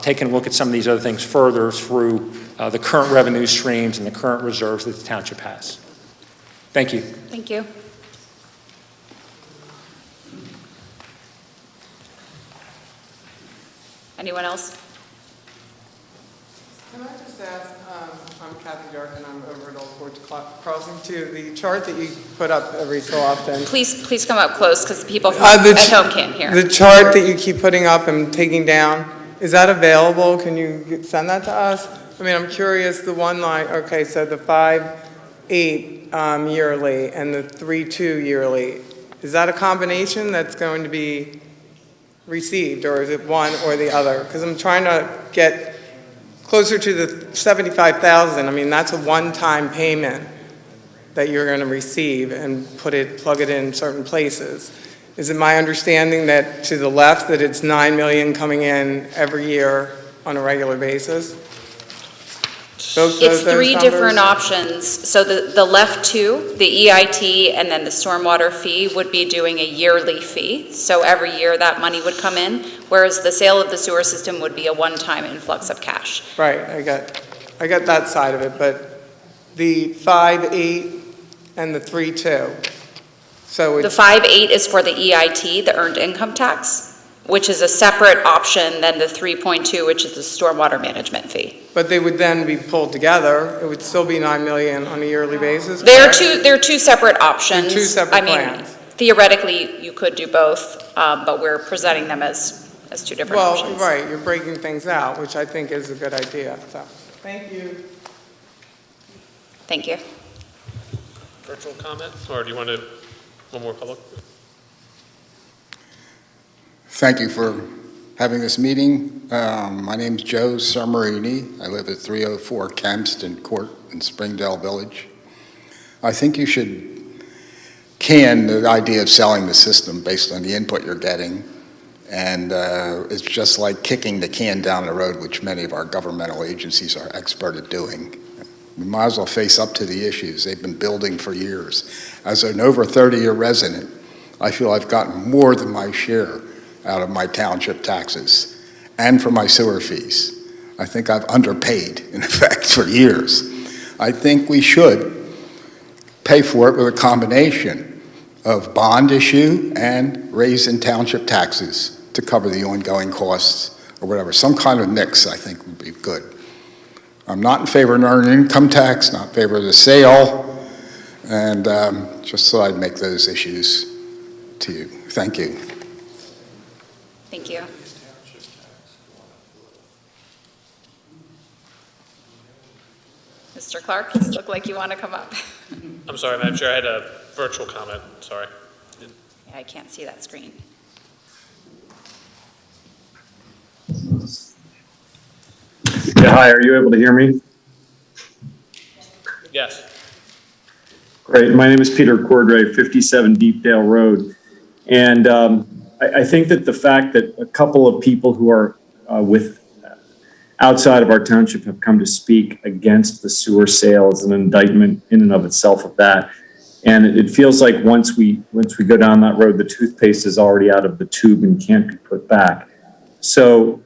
taking a look at some of these other things further through the current revenue streams and the current reserves that the township has. Thank you. Thank you. Anyone else? Can I just ask, I'm Kathy Dark and I'm over at Old Forge Crossing too. The chart that you put up every so often. Please come up close because the people at home can't hear. The chart that you keep putting up and taking down, is that available? Can you send that to us? I mean, I'm curious, the one line, okay, so the 5.8 yearly and the 3.2 yearly, is that a combination that's going to be received, or is it one or the other? Because I'm trying to get closer to the 75,000. I mean, that's a one-time payment that you're going to receive and plug it in certain places. Is it my understanding that to the left that it's 9 million coming in every year on a regular basis? It's three different options. So the left two, the EIT and then the stormwater fee, would be doing a yearly fee. So every year that money would come in, whereas the sale of the sewer system would be a one-time influx of cash. Right, I got that side of it, but the 5.8 and the 3.2. So The 5.8 is for the EIT, the earned income tax, which is a separate option than the 3.2, which is the stormwater management fee. But they would then be pulled together. It would still be 9 million on a yearly basis. They're two separate options. They're two separate plans. Theoretically, you could do both, but we're presenting them as two different options. Well, right, you're breaking things out, which I think is a good idea. So, thank you. Thank you. Virtual comment, or do you want to, one more public? Thank you for having this meeting. My name's Joe Sermarini. I live at 304 Campston Court in Springdale Village. I think you should can the idea of selling the system based on the input you're getting. And it's just like kicking the can down the road, which many of our governmental agencies are expert at doing. We might as well face up to the issues. They've been building for years. As an over 30-year resident, I feel I've gotten more than my share out of my township taxes and for my sewer fees. I think I've underpaid, in effect, for years. I think we should pay for it with a combination of bond issue and raise in township taxes to cover the ongoing costs or whatever. Some kind of mix, I think, would be good. I'm not in favor of an earned income tax, not in favor of the sale, and just thought I'd make those issues to you. Thank you. Thank you. Mr. Clark, you look like you want to come up. I'm sorry, Madam Chair, I had a virtual comment, sorry. Yeah, I can't see that screen. Yeah, hi, are you able to hear me? Yes. Great, my name is Peter Cordray, 57 Deepdale Road. And I think that the fact that a couple of people who are outside of our township have come to speak against the sewer sale is an indictment in and of itself of that. And it feels like once we go down that road, the toothpaste is already out of the tube and can't be put back. So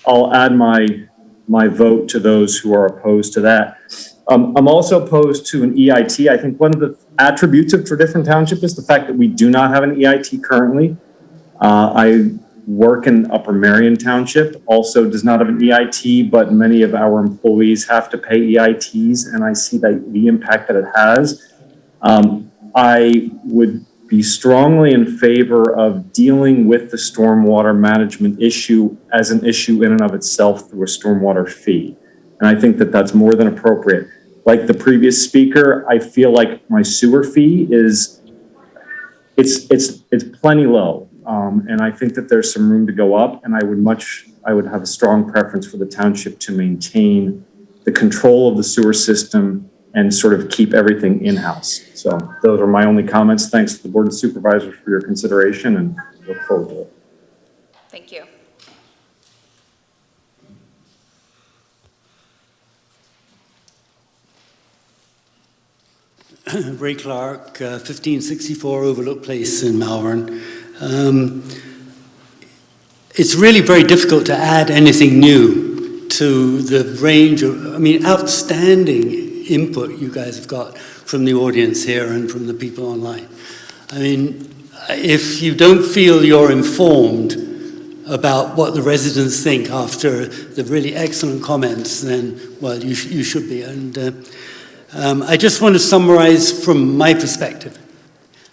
I'll add my vote to those who are opposed to that. I'm also opposed to an EIT. I think one of the attributes of Tredyffrin Township is the fact that we do not have an EIT currently. I work in Upper Marion Township, also does not have an EIT, but many of our employees have to pay EITs, and I see the impact that it has. I would be strongly in favor of dealing with the stormwater management issue as an issue in and of itself through a stormwater fee. And I think that that's more than appropriate. Like the previous speaker, I feel like my sewer fee is, it's plenty low. And I think that there's some room to go up, and I would have a strong preference for the township to maintain the control of the sewer system and sort of keep everything in-house. So those are my only comments. Thanks to the Board of Supervisors for your consideration, and look forward to it. Thank you. Ray Clark, 1564 Overlook Place in Malvern. It's really very difficult to add anything new to the range of, outstanding input you guys have got from the audience here and from the people online. I mean, if you don't feel you're informed about what the residents think after the really excellent comments, then, well, you should be. And I just want to summarize from my perspective.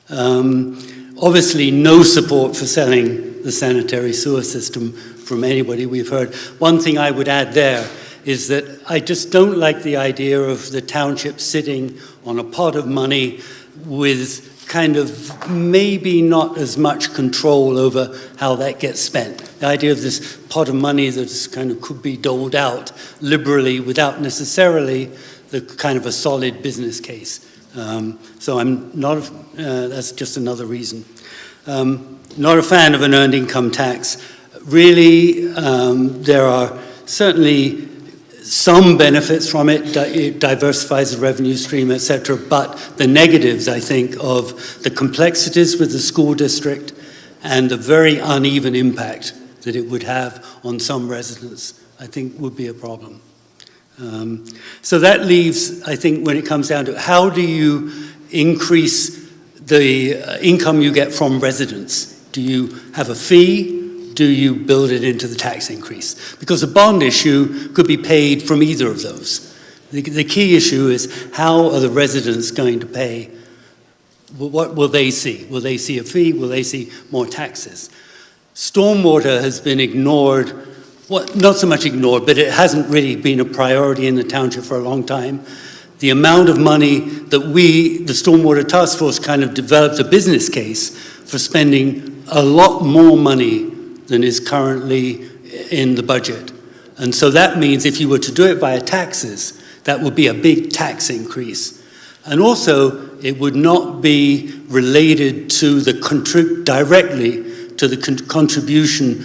Obviously, no support for selling the sanitary sewer system from anybody we've heard. One thing I would add there is that I just don't like the idea of the township sitting on a pot of money with kind of maybe not as much control over how that gets spent. The idea of this pot of money that kind of could be doled out liberally without necessarily the kind of a solid business case. So I'm not, that's just another reason. Not a fan of an earned income tax. Really, there are certainly some benefits from it. It diversifies the revenue stream, etc. But the negatives, I think, of the complexities with the school district and the very uneven impact that it would have on some residents, I think would be a problem. So that leaves, I think, when it comes down to how do you increase the income you get from residents? Do you have a fee? Do you build it into the tax increase? Because a bond issue could be paid from either of those. The key issue is how are the residents going to pay? What will they see? Will they see a fee? Will they see more taxes? Stormwater has been ignored. Well, not so much ignored, but it hasn't really been a priority in the township for a long time. The amount of money that the Stormwater Task Force kind of developed a business case for spending a lot more money than is currently in the budget. And so that means if you were to do it via taxes, that would be a big tax increase. And also, it would not be related to directly to the contribution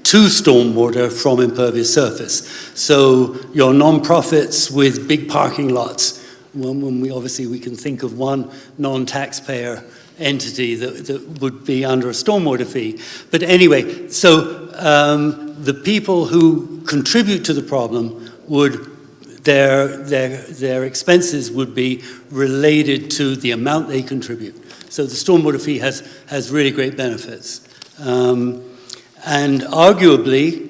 to stormwater from impervious surface. So your non-profits with big parking lots, when we can think of one non-taxpayer entity that would be under a stormwater fee. But anyway, so the people who contribute to the problem would, their expenses would be related to the amount they contribute. So the stormwater fee has really great benefits. And arguably,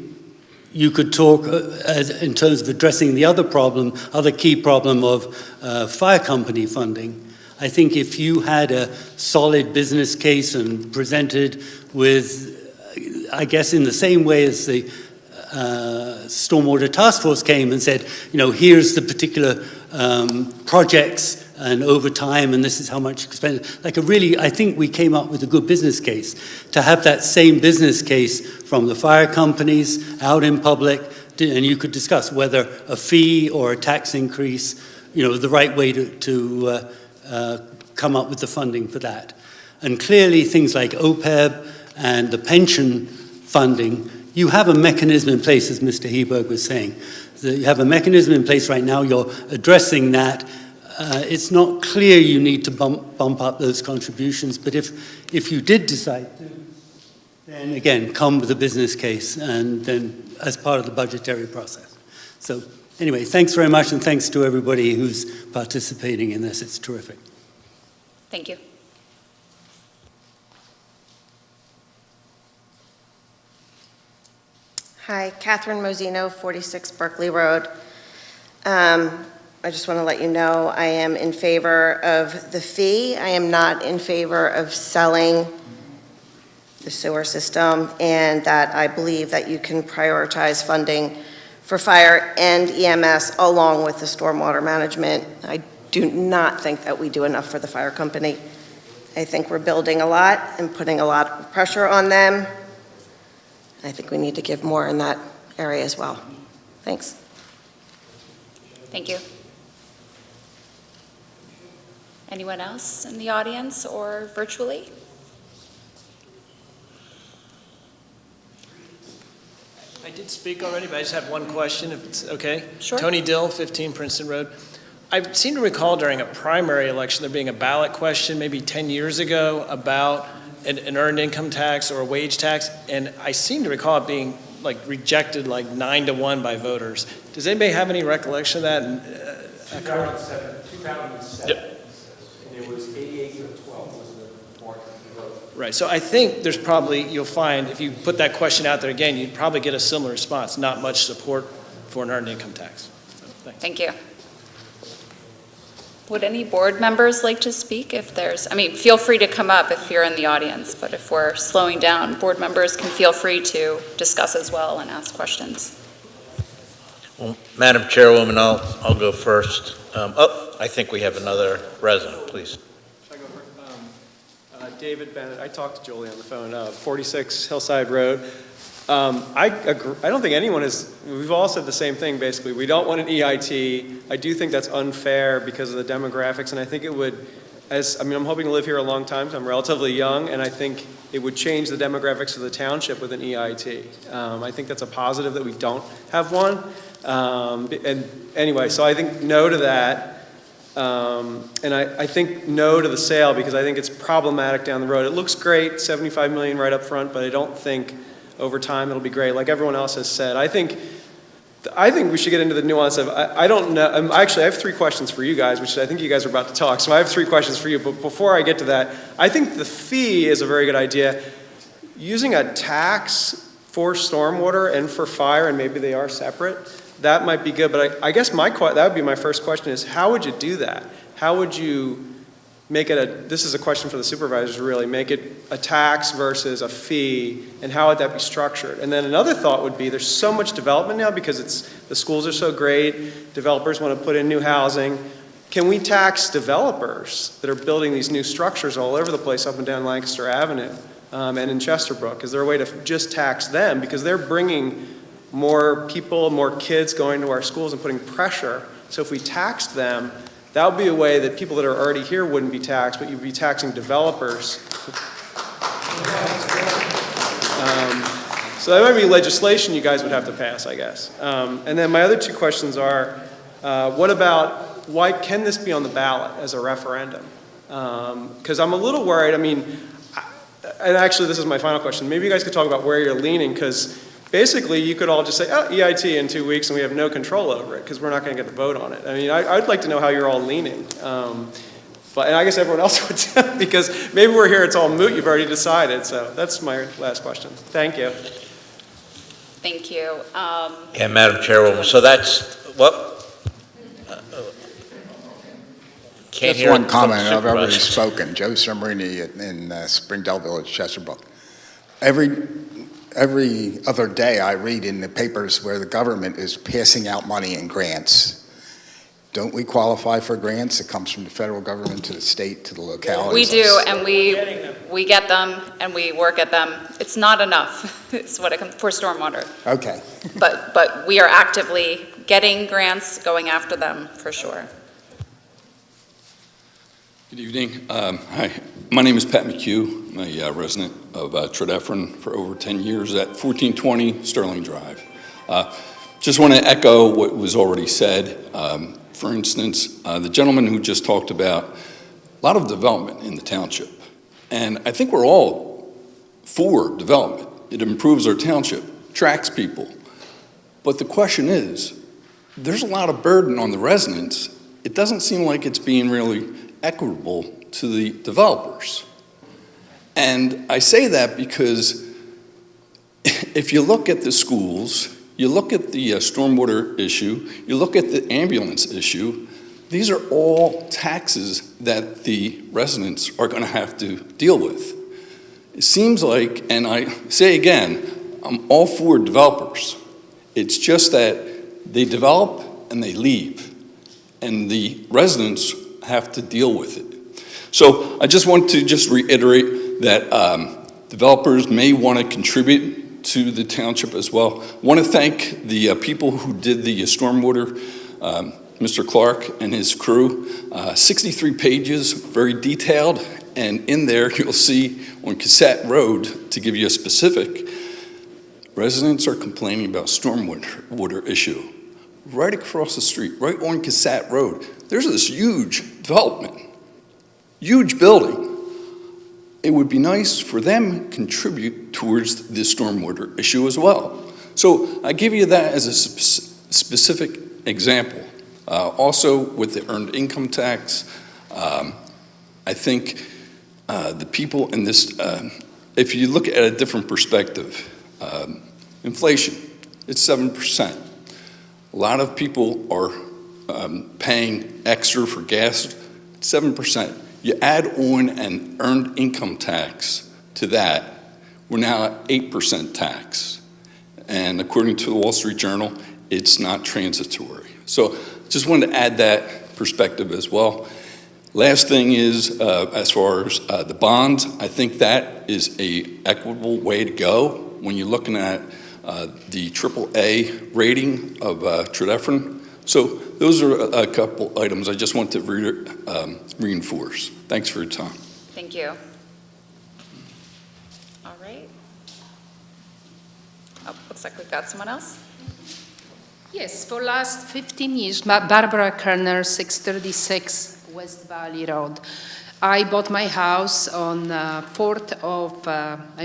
you could talk in terms of addressing the other key problem of fire company funding. I think if you had a solid business case and presented with, I guess in the same way as the Stormwater Task Force came and said, here's the particular projects and over time, and this is how much you spend. I think we came up with a good business case. To have that same business case from the fire companies out in public, and you could discuss whether a fee or a tax increase, the right way to come up with the funding for that. And clearly things like OPEB and the pension funding, you have a mechanism in place, as Mr. Heberg was saying. You have a mechanism in place right now, you're addressing that. It's not clear you need to bump up those contributions, but if you did decide to, then again, come with a business case and then as part of the budgetary process. So anyway, thanks very much, and thanks to everybody who's participating in this. It's terrific. Thank you. Hi, Catherine Mosino, 46 Berkeley Road. I just want to let you know I am in favor of the fee. I am not in favor of selling the sewer system, and that I believe that you can prioritize funding for fire and EMS along with the stormwater management. I do not think that we do enough for the fire company. I think we're building a lot and putting a lot of pressure on them. I think we need to give more in that area as well. Thanks. Thank you. Anyone else in the audience or virtually? I did speak already, but I just have one question, if it's okay. Sure. Tony Dill, 15 Princeton Road. I seem to recall during a primary election there being a ballot question maybe 10 years ago about an earned income tax or a wage tax, and I seem to recall it being like rejected like 9-1 by voters. Does anybody have any recollection of that? 2007. Yep. And it was 88 to 12 was the mark of the vote. Right, so I think there's probably, you'll find, if you put that question out there again, you'd probably get a similar response, not much support for an earned income tax. So, thanks. Thank you. Would any board members like to speak if there's, feel free to come up if you're in the audience, but if we're slowing down, board members can feel free to discuss as well and ask questions. Well, Madam Chairwoman, I'll go first. I think we have another resident, please. Should I go first? David Bennett, I talked to Julie on the phone, 46 Hillside Road. I agree. I don't think anyone is, we've all said the same thing basically. We don't want an EIT. I do think that's unfair because of the demographics, and I think it would, I'm hoping to live here a long time, so I'm relatively young, and I think it would change the demographics of the township with an EIT. I think that's a positive that we don't have one. And anyway, so I think no to that. And I think no to the sale because I think it's problematic down the road. It looks great, $75 million right up front, but I don't think over time it'll be great. Like everyone else has said, I think we should get into the nuance of, I don't know, actually I have 3 questions for you guys, which I think you guys are about to talk, so I have 3 questions for you, but before I get to that, I think the fee is a very good idea. Using a tax for stormwater and for fire, and maybe they are separate, that might be good, but I guess that would be my first question is, how would you do that? How would you make it this is a question for the supervisors really, make it a tax versus a fee, and how would that be structured? And then another thought would be, there's so much development now because the schools are so great, developers want to put in new housing. Can we tax developers that are building these new structures all over the place up and down Lancaster Avenue and in Chesterbrook? Is there a way to just tax them? Because they're bringing more people, more kids going to our schools and putting pressure. So if we taxed them, that would be a way that people that are already here wouldn't be taxed, but you'd be taxing developers. So that might be legislation you guys would have to pass, I guess. And then my other 2 questions are, what about, why can this be on the ballot as a referendum? Because I'm a little worried, and actually this is my final question. Maybe you guys could talk about where you're leaning, because basically, you could all just say, EIT in 2 weeks, and we have no control over it, because we're not going to get the vote on it. I'd like to know how you're all leaning. And I guess everyone else would too, because maybe we're here, it's all moot, you've already decided. So that's my last question. Thank you. Thank you. Yeah, Madam Chairwoman, so that's, can't Just hear one it from comment, the I've already supervisors. spoken. Joe Sommerini in Springdale Village, Chesterbrook. Every other day I read in the papers where the government is passing out money in grants. Don't we qualify for grants? It comes from the federal government to the state to the localities. We do, and we get them and we work at them. It's not enough. It's what it comes for stormwater. Okay. But we are actively getting grants, going after them for sure. Good evening. Hi, my name is Pat McHugh. I'm a resident of Tredyffrin for over 10 years at 1420 Sterling Drive. Just want to echo what was already said. For instance, the gentleman who just talked about a lot of development in the township. And I think we're all for development. It improves our township, attracts people. But the question is, there's a lot of burden on the residents. It doesn't seem like it's being really equitable to the developers. And I say that because if you look at the schools, you look at the stormwater issue, you look at the ambulance issue, these are all taxes that the residents are going to have to deal with. It seems like, and I say again, I'm all for developers. It's just that they develop and they leave, and the residents have to deal with it. So I just want to just reiterate that developers may want to contribute to the township as well. I want to thank the people who did the stormwater, Mr. Clark and his crew. 63 pages, very detailed, and in there you'll see on Cassette Road, to give you a specific, residents are complaining about stormwater issue. Right across the street, right on Cassette Road, there's this huge development, huge building. It would be nice for them to contribute towards the stormwater issue as well. So I give you that as a specific example. Also with the earned income tax, I think the people in this, if you look at a different perspective, inflation, it's 7%. A lot of people are paying extra for gas, 7%. You add on an earned income tax to that, we're now at 8% tax. And according to the Wall Street Journal, it's not transitory. So just wanted to add that perspective as well. Last thing is, as far as the bonds, I think that is an equitable way to go when you're looking at the AAA rating of Tredyffrin. So those are a couple items I just want to reinforce. Thanks for your time. Thank you. All right. Oh, looks like we've got someone else. Yes, for last 15 years, Barbara Kerner, 636 West Valley Road. I bought my house on I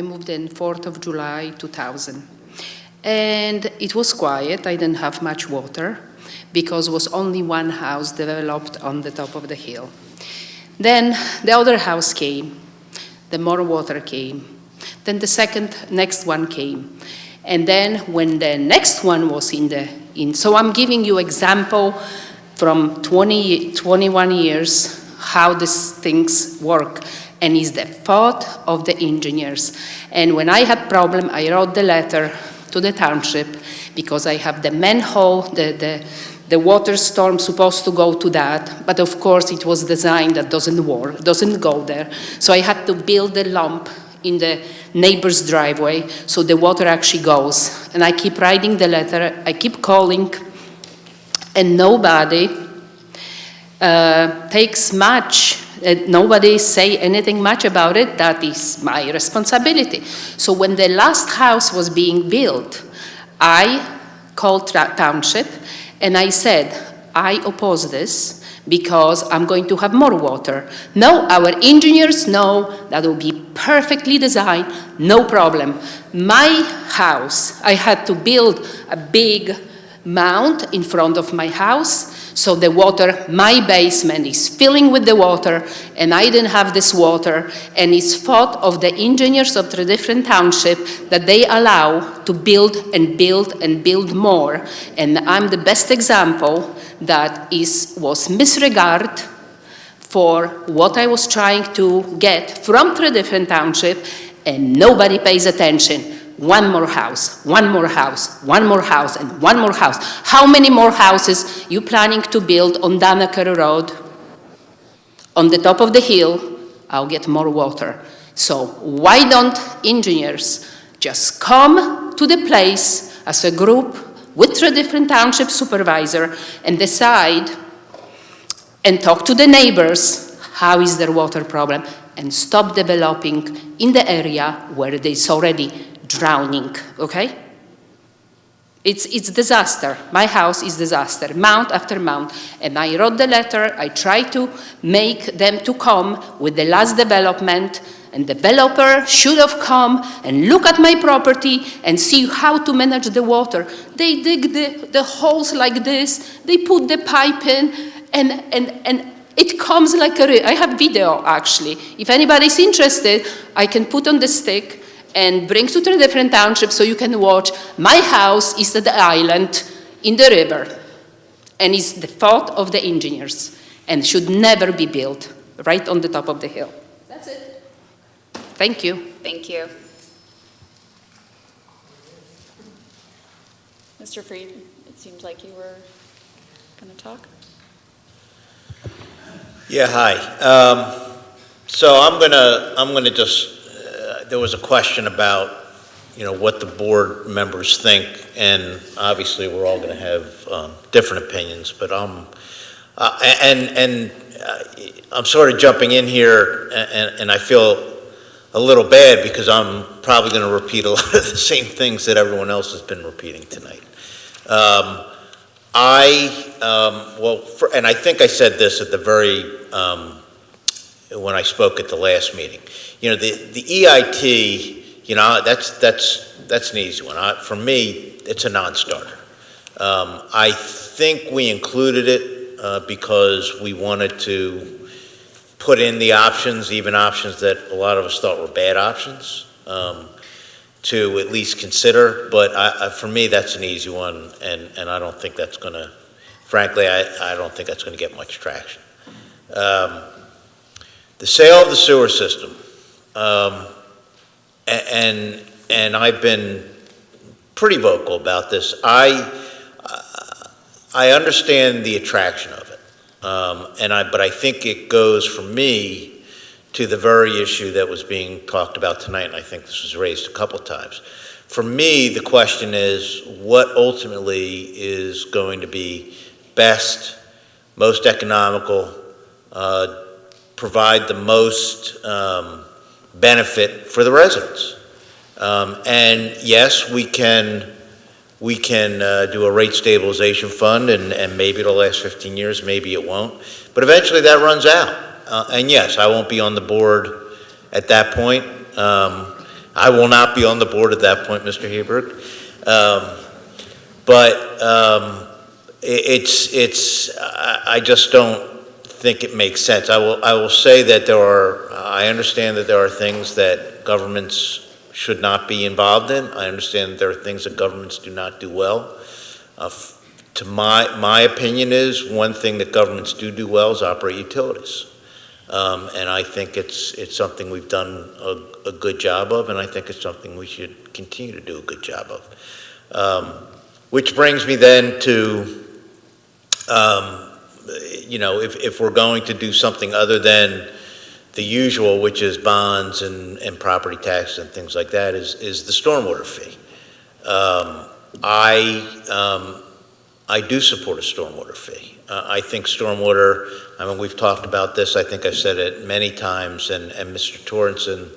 moved in 4th of July, 2000. And it was quiet, I didn't have much water, because was only one house developed on the top of the hill. Then the other house came, the more water came. Then the next one came. And then when the next one was so I'm giving you example from 21 years how these things work, and it's the fault of the engineers. And when I had problem, I wrote the letter to the township, because I have the manhole, the water storm supposed to go to that, but of course it was designed that doesn't work, doesn't go there. So I had to build a lump in the neighbor's driveway, so the water actually goes. And I keep writing the letter, I keep calling, and nobody takes much, nobody say anything much about it. That is my responsibility. So when the last house was being built, I called Township, and I said, I oppose this, because I'm going to have more water. No, our engineers know that will be perfectly designed, no problem. My house, I had to build a big mound in front of my house, so the water, my basement is filling with the water, and I didn't have this water, and it's fault of the engineers of Tredyffrin Township that they allow to build and build and build more. And I'm the best example that was disregard for what I was trying to get from Tredyffrin Township, and nobody pays attention. One more house, one more house, one more house, and one more house. How many more houses you planning to build on Danaker Road? On the top of the hill, I'll get more water. So why don't engineers just come to the place as a group with Tredyffrin Township supervisor and decide and talk to the neighbors how is their water problem, and stop developing in the area where there's already drowning, okay? It's disaster. My house is disaster, mount after mount. And I wrote the letter, I tried to make them to come with the last development, and developer should have come and look at my property and see how to manage the water. They dig the holes like this, they put the pipe in, and it comes like I have video actually. If anybody's interested, I can put on the stick, and bring to Tredyffrin Township so you can watch my house is at the island in the river, and it's the fault of the engineers and should never be built right on the top of the hill. That's it. Thank you. Thank you. Mr. Freed, it seemed like you were going to talk. Yeah, hi. So I'm gonna just, there was a question about, what the board members think, and obviously we're all gonna have different opinions, but I'm sort of jumping in here, and I feel a little bad because I'm probably gonna repeat a lot of the same things that everyone else has been repeating tonight. And I think I said this at the very, when I spoke at the last meeting. The EIT, that's an easy one. For me, it's a non-starter. I think we included it because we wanted to put in the options, even options that a lot of us thought were bad options, to at least consider. But for me, that's an easy one, and I don't think that's going to, frankly, I don't think that's going to get much traction. The sale of the sewer system, and I've been pretty vocal about this. I understand the attraction of it, but I think it goes for me to the very issue that was being talked about tonight, and I think this was raised a couple times. For me, the question is what ultimately is going to be best, most economical, provide the most benefit for the residents. And yes, we can do a rate stabilization fund, and maybe it'll last 15 years, maybe it won't, but eventually that runs out. And yes, I won't be on the board at that point. I will not be on the board at that point, Mr. Hebert. I just don't think it makes sense. I will say that I understand that there are things that governments should not be involved in. I understand that there are things that governments do not do well. To my opinion is one thing that governments do well is operate utilities. And I think it's something we've done a good job of, and I think it's something we should continue to do a good job of. Which brings me then to, if we're going to do something other than the usual, which is bonds and property tax and things like that, is the stormwater fee. I do support a stormwater fee. I think stormwater, we've talked about this, I think I've said it many times, and Mr. Torrenson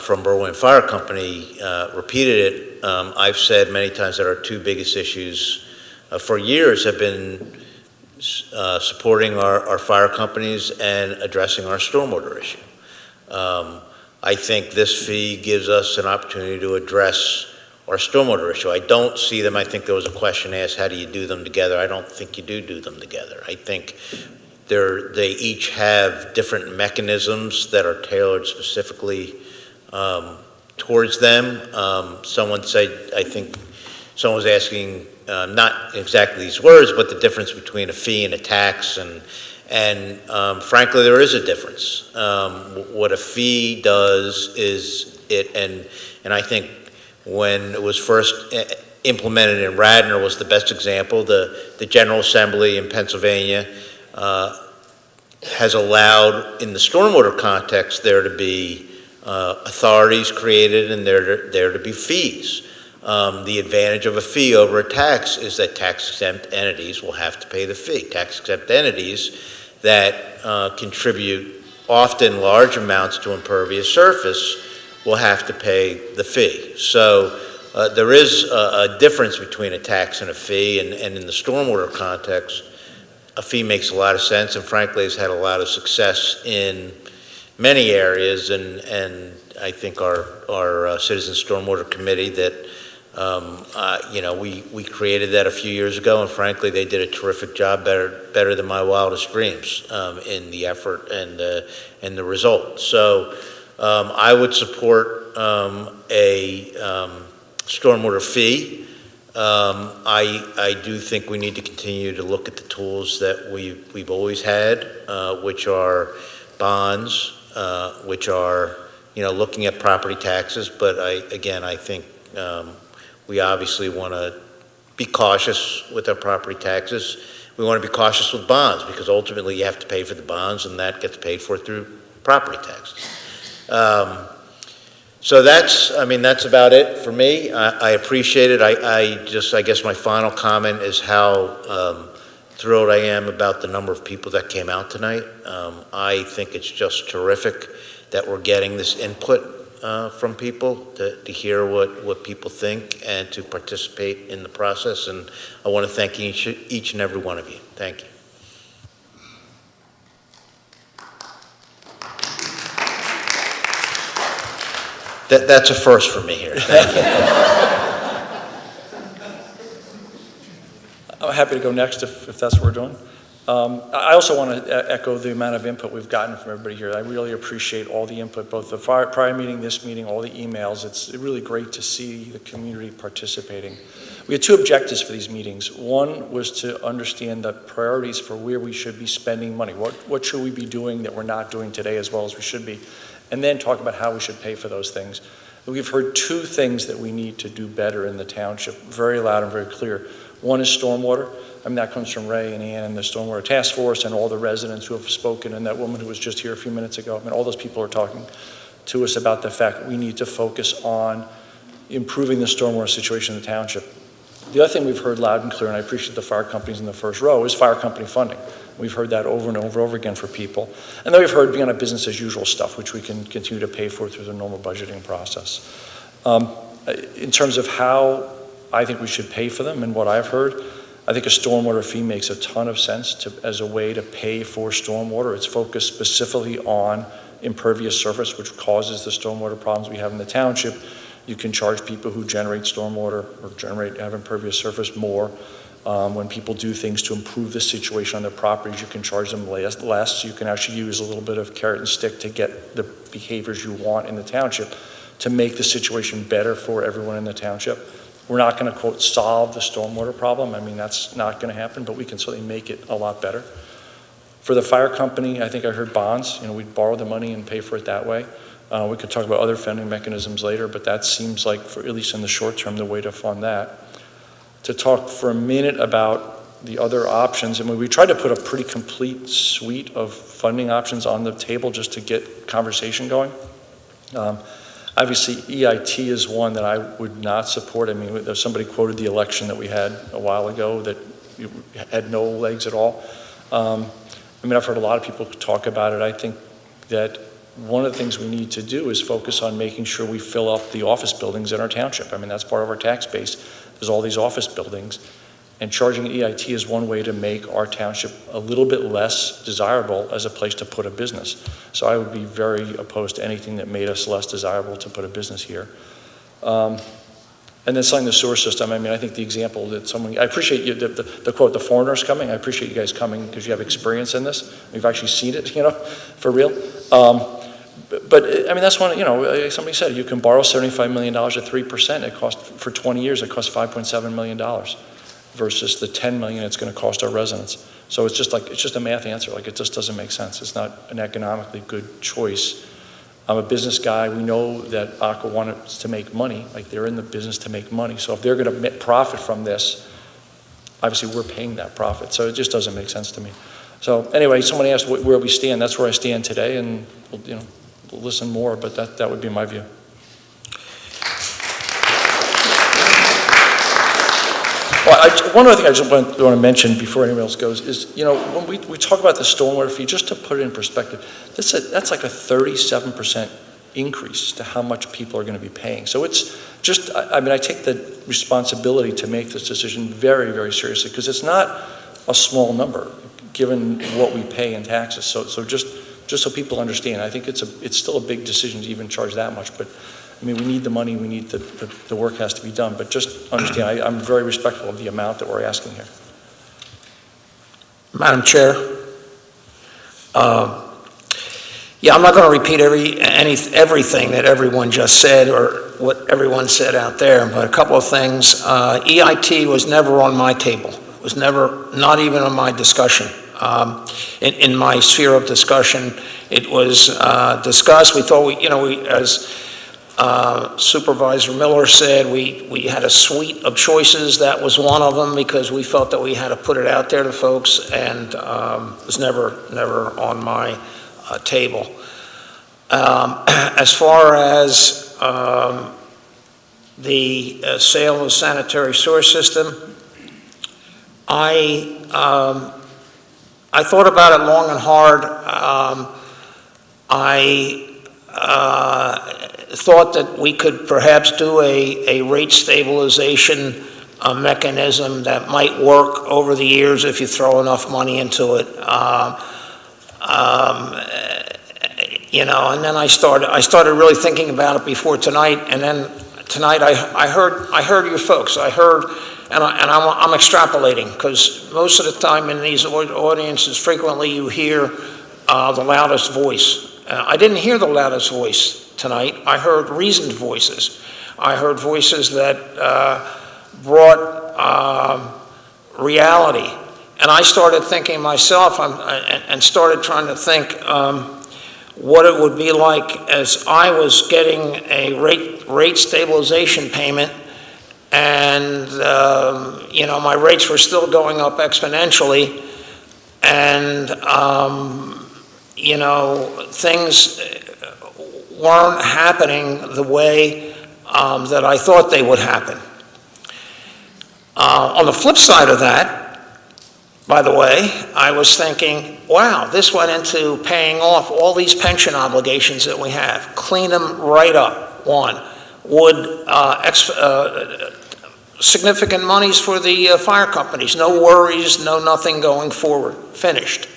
from Berwyn Fire Company repeated it. I've said many times that our two biggest issues for years have been supporting our fire companies and addressing our stormwater issue. I think this fee gives us an opportunity to address our stormwater issue. I don't see them, I think there was a question asked, how do you do them together? I don't think you do them together. I think they each have different mechanisms that are tailored specifically towards them. Someone said, I think someone was asking, not exactly these words, but the difference between a fee and a tax, and frankly, there is a difference. What a fee does is and I think when it was first implemented in Radnor was the best example. The General Assembly in Pennsylvania has allowed, in the stormwater context, there to be authorities created and there to be fees. The advantage of a fee over a tax is that tax-exempt entities will have to pay the fee. Tax-exempt entities that contribute often large amounts to impervious surface will have to pay the fee. So there is a difference between a tax and a fee, and in the stormwater context, a fee makes a lot of sense and frankly has had a lot of success in many areas, and I think our Citizen Stormwater Committee that we created that a few years ago, and frankly they did a terrific job, better than my wildest dreams in the effort and the result. So I would support a stormwater fee. I do think we need to continue to look at the tools that we've always had, which are bonds, which are, looking at property taxes. But I think we obviously want to be cautious with our property taxes. We want to be cautious with bonds because ultimately you have to pay for the bonds, and that gets paid for through property taxes. So that's about it for me. I appreciate it. I guess my final comment is how thrilled I am about the number of people that came out tonight. I think it's just terrific that we're getting this input from people to hear what people think and to participate in the process. And I want to thank each and every one of you. Thank you. That's a first for me here. Thank you. I'm happy to go next if that's what we're doing. I also want to echo the amount of input we've gotten from everybody here. I really appreciate all the input, both the prior meeting, this meeting, all the emails. It's really great to see the community participating. We had two objectives for these meetings. One was to understand the priorities for where we should be spending money. What should we be doing that we're not doing today as well as we should be? And then talk about how we should pay for those things. We've heard two things that we need to do better in the township, very loud and very clear. One is stormwater. That comes from Ray and Ann and the Stormwater Task Force and all the residents who have spoken, and that woman who was just here a few minutes ago. All those people are talking to us about the fact that we need to focus on improving the stormwater situation in the township. The other thing we've heard loud and clear, and I appreciate the fire companies in the first row, is fire company funding. We've heard that over and over again for people. And then we've heard business as usual stuff, which we can continue to pay for through the normal budgeting process. In terms of how I think we should pay for them and what I've heard, I think a stormwater fee makes a ton of sense as a way to pay for stormwater. It's focused specifically on impervious surface, which causes the stormwater problems we have in the township. You can charge people who generate stormwater or have impervious surface more. When people do things to improve the situation on their properties, you can charge them less, so you can actually use a little bit of carrot and stick to get the behaviors you want in the township to make the situation better for everyone in the township. We're not going to, quote, solve the stormwater problem. That's not going to happen, but we can certainly make it a lot better. For the fire company, I think I heard bonds. We'd borrow the money and pay for it that way. We could talk about other funding mechanisms later, but that seems like, at least in the short term, the way to fund that. To talk for a minute about the other options, we tried to put a pretty complete suite of funding options on the table just to get conversation going. Obviously, EIT is one that I would not support. Somebody quoted the election that we had a while ago that had no legs at all. I've heard a lot of people talk about it. I think that one of the things we need to do is focus on making sure we fill up the office buildings in our township. That's part of our tax base. There's all these office buildings. And charging EIT is one way to make our township a little bit less desirable as a place to put a business. So I would be very opposed to anything that made us less desirable to put a business here. And then selling the sewer system, I think the example that I appreciate you, the quote, the foreigners coming. I appreciate you guys coming because you have experience in this. We've actually seen it, for real. But that's one, somebody said you can borrow $75 million at 3%. It costs, for 20 years, it costs $5.7 million. Versus the $10 million it's going to cost our residents. So it's just a math answer. It just doesn't make sense. It's not an economically good choice. I'm a business guy. We know that Aqua wants to make money. They're in the business to make money. So if they're going to profit from this, obviously we're paying that profit. So it just doesn't make sense to me. So anyway, someone asked where we stand. That's where I stand today, and we'll listen more. But that would be my view. Well, one other thing I just want to mention before anyone else goes is, when we talk about the stormwater fee, just to put it in perspective, that's like a 37% increase to how much people are going to be paying. So it's just, I take the responsibility to make this decision very, very seriously because it's not a small number given what we pay in taxes. So just so people understand, I think it's still a big decision to even charge that much, but we need the money, we need the work has to be done, but just understand, I'm very respectful of the amount that we're asking here. Madam Chair, Yeah, I'm not going to repeat everything that everyone just said or what everyone said out there, but a couple of things. EIT was never on my table. It was never, not even on my discussion. In my sphere of discussion, it was discussed. We thought as Supervisor Miller said, we had a suite of choices. That was one of them because we felt that we had to put it out there to folks, and it was never on my table. As far as the sale of the sanitary sewer system, I thought about it long and hard. I thought that we could perhaps do a rate stabilization mechanism that might work over the years if you throw enough money into it. And then I started really thinking about it before tonight, and then tonight I heard you folks. I heard, and I'm extrapolating, because most of the time in these audiences, frequently you hear the loudest voice. I didn't hear the loudest voice tonight. I heard reasoned voices. I heard voices that brought reality. And I started thinking myself, and started trying to think what it would be like as I was getting a rate stabilization payment, and my rates were still going up exponentially, and things weren't happening the way that I thought they would happen. On the flip side of that, by the way, I was thinking, wow, this went into paying off all these pension obligations that we have. Clean them right up, one. Would significant monies for the fire companies. No worries, no nothing going forward. Finished.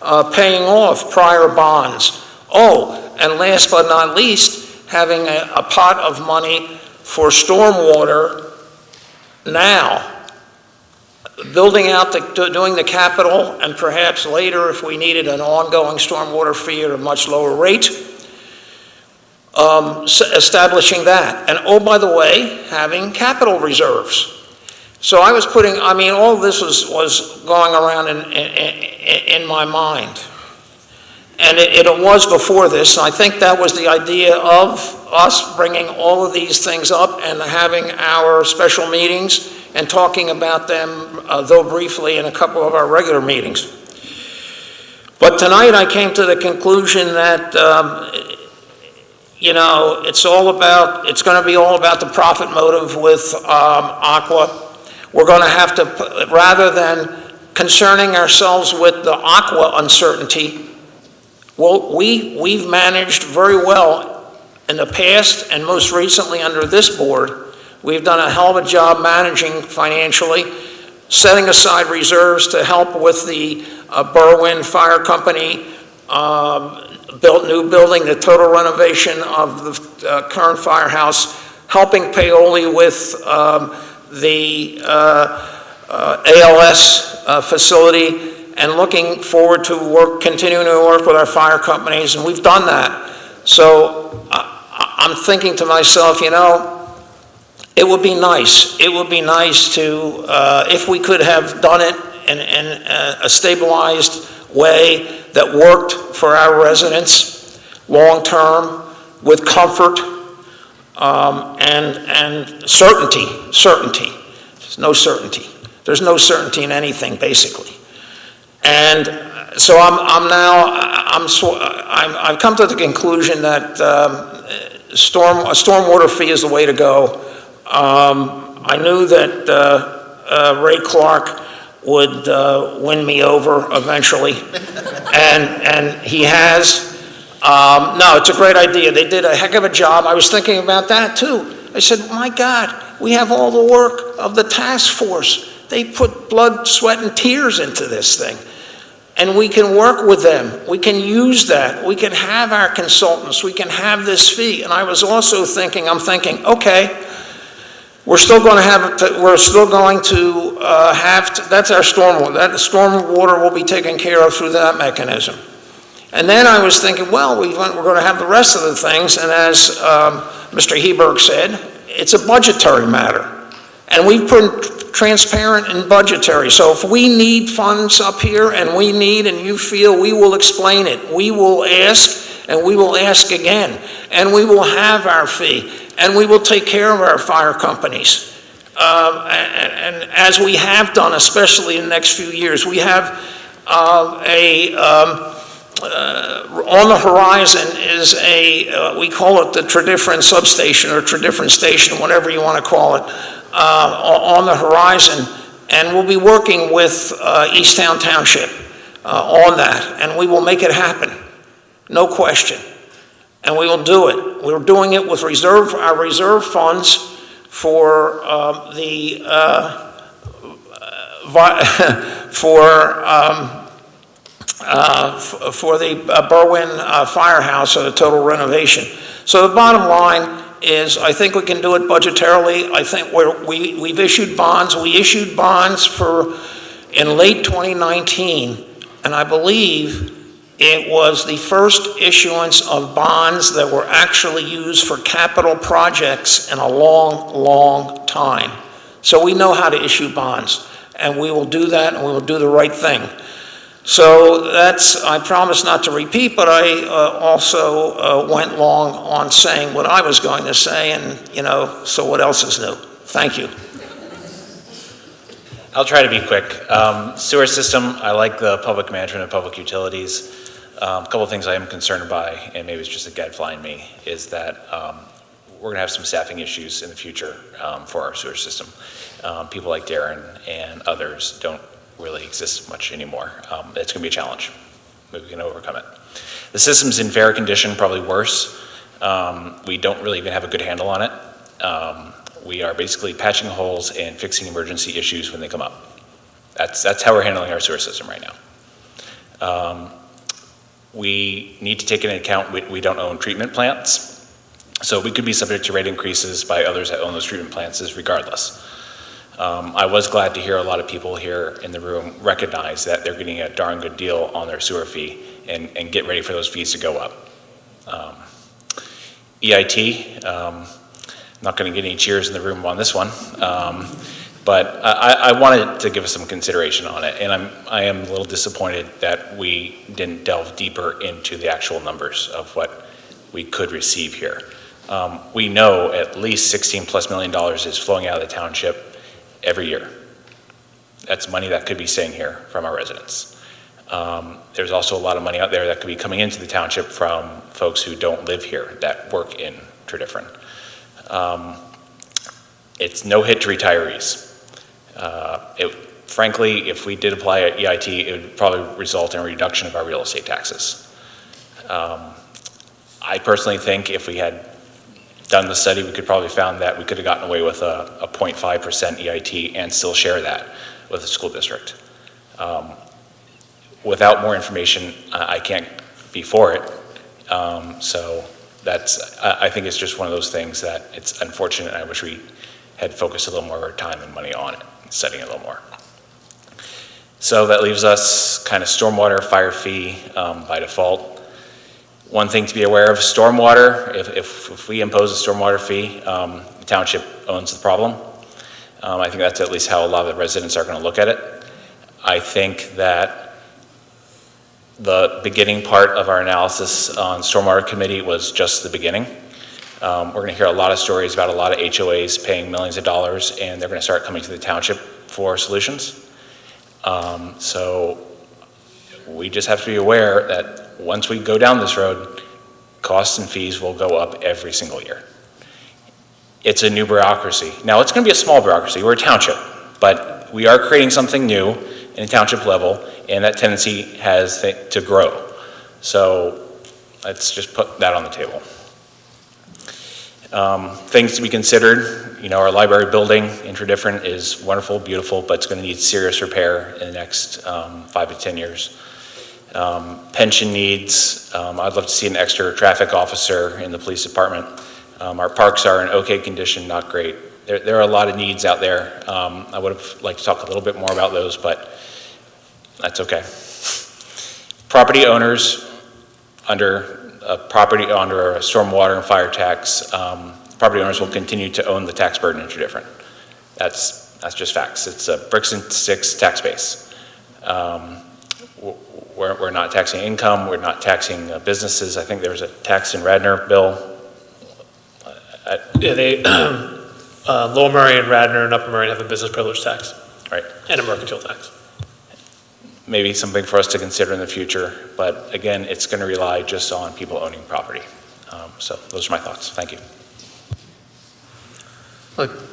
Paying off prior bonds. Oh, and last but not least, having a pot of money for stormwater now. Building out, doing the capital, and perhaps later, if we needed an ongoing stormwater fee at a much lower rate, establishing that. And oh, by the way, having capital reserves. So I was all of this was going around in my mind. And it was before this, and I think that was the idea of us bringing all of these things up and having our special meetings and talking about them, though briefly, in a couple of our regular meetings. But tonight I came to the conclusion that, it's going to be all about the profit motive with Aqua. We're going to have to, rather than concerning ourselves with the Aqua uncertainty, well, we've managed very well in the past, and most recently under this board. We've done a hell of a job managing financially, setting aside reserves to help with the Berwyn Fire Company new building, the total renovation of the current firehouse, helping Paoli with the ALS facility, and looking forward to continuing to work with our fire companies, and we've done that. So I'm thinking to myself, it would be nice. It would be nice to, if we could have done it in a stabilized way that worked for our residents long-term with comfort and certainty. There's no certainty. There's no certainty in anything, basically. And so I've come to the conclusion that a stormwater fee is the way to go. I knew that Ray Clark would win me over eventually, and he has. No, it's a great idea. They did a heck of a job. I was thinking about that too. I said, my God, we have all the work of the task force. They put blood, sweat, and tears into this thing. And we can work with them. We can use that. We can have our consultants. We can have this fee. And I was also thinking, okay, we're still going to have to, that's our stormwater. That stormwater will be taken care of through that mechanism. And then I was thinking, well, we're going to have the rest of the things, and as Mr. Heberg said, it's a budgetary matter. And we've been transparent and budgetary. So if we need funds up here and you feel, we will explain it. We will ask, and we will ask again. And we will have our fee. And we will take care of our fire companies. And as we have done, especially in the next few years, we have on the horizon is we call it the Tredyffrin substation or Tredyffrin station, whatever you want to call it, on the horizon. And we'll be working with Easttown Township on that, and we will make it happen, no question. And we will do it. We're doing it with our reserve funds for the Berwyn firehouse or the total renovation. So the bottom line is I think we can do it budgetarily. I think we've issued bonds. We issued bonds in late 2019, and I believe it was the first issuance of bonds that were actually used for capital projects in a long, long time. So we know how to issue bonds, and we will do that, and we will do the right thing. So I promise not to repeat, but I also went long on saying what I was going to say, and, so what else is new? Thank you. I'll try to be quick. Sewer system, I like the public management of public utilities. A couple of things I am concerned by, and maybe it's just a gadfly in me, is that we're going to have some staffing issues in the future for our sewer system. People like Darren and others don't really exist much anymore. It's going to be a challenge. Maybe we can overcome it. The system's in fair condition, probably worse. We don't really even have a good handle on it. We are basically patching holes and fixing emergency issues when they come up. That's how we're handling our sewer system right now. We need to take into account we don't own treatment plants, so we could be subject to rate increases by others that own those treatment plants regardless. I was glad to hear a lot of people here in the room recognize that they're getting a darn good deal on their sewer fee and get ready for those fees to go up. EIT, I'm not going to get any cheers in the room on this one, but I wanted to give us some consideration on it, and I am a little disappointed that we didn't delve deeper into the actual numbers of what we could receive here. We know at least $16+ million is flowing out of the township every year. That's money that could be staying here from our residents. There's also a lot of money out there that could be coming into the township from folks who don't live here that work in Tredyffrin. It's no hit to retirees. Frankly, if we did apply at EIT, it would probably result in a reduction of our real estate taxes. I personally think if we had done the study, we could probably found that we could have gotten away with a 0.5% EIT and still share that with the school district. Without more information, I can't be for it. So I think it's just one of those things that it's unfortunate. I wish we had focused a little more of our time and money on it, studying it a little more. So that leaves us kind of stormwater fire fee by default. One thing to be aware of, stormwater, if we impose a stormwater fee, the township owns the problem. I think that's at least how a lot of the residents are going to look at it. I think that the beginning part of our analysis on stormwater committee was just the beginning. We're going to hear a lot of stories about a lot of HOAs paying millions of dollars, and they're going to start coming to the township for solutions. So we just have to be aware that once we go down this road, costs and fees will go up every single year. It's a new bureaucracy. Now, it's going to be a small bureaucracy. We're a township, but we are creating something new in a township level, and that tendency has to grow. So let's just put that on the table. Things to be considered, our library building in Tredyffrin is wonderful, beautiful, but it's going to need serious repair in the next 5 to 10 years. Pension needs, I'd love to see an extra traffic officer in the police department. Our parks are in okay condition, not great. There are a lot of needs out there. I would have liked to talk a little bit more about those, but that's okay. Property owners, under a stormwater and fire tax, property owners will continue to own the tax burden in Tredyffrin. That's just facts. It's a bricks and sticks tax base. We're not taxing income. We're not taxing businesses. I think there was a tax in Radnor bill. Yeah, they, Lower Murray and Radnor and Upper Murray have a business privilege tax. Right. And a mercantile tax. Maybe something for us to consider in the future, but again, it's going to rely just on people owning property. So those are my thoughts. Thank you.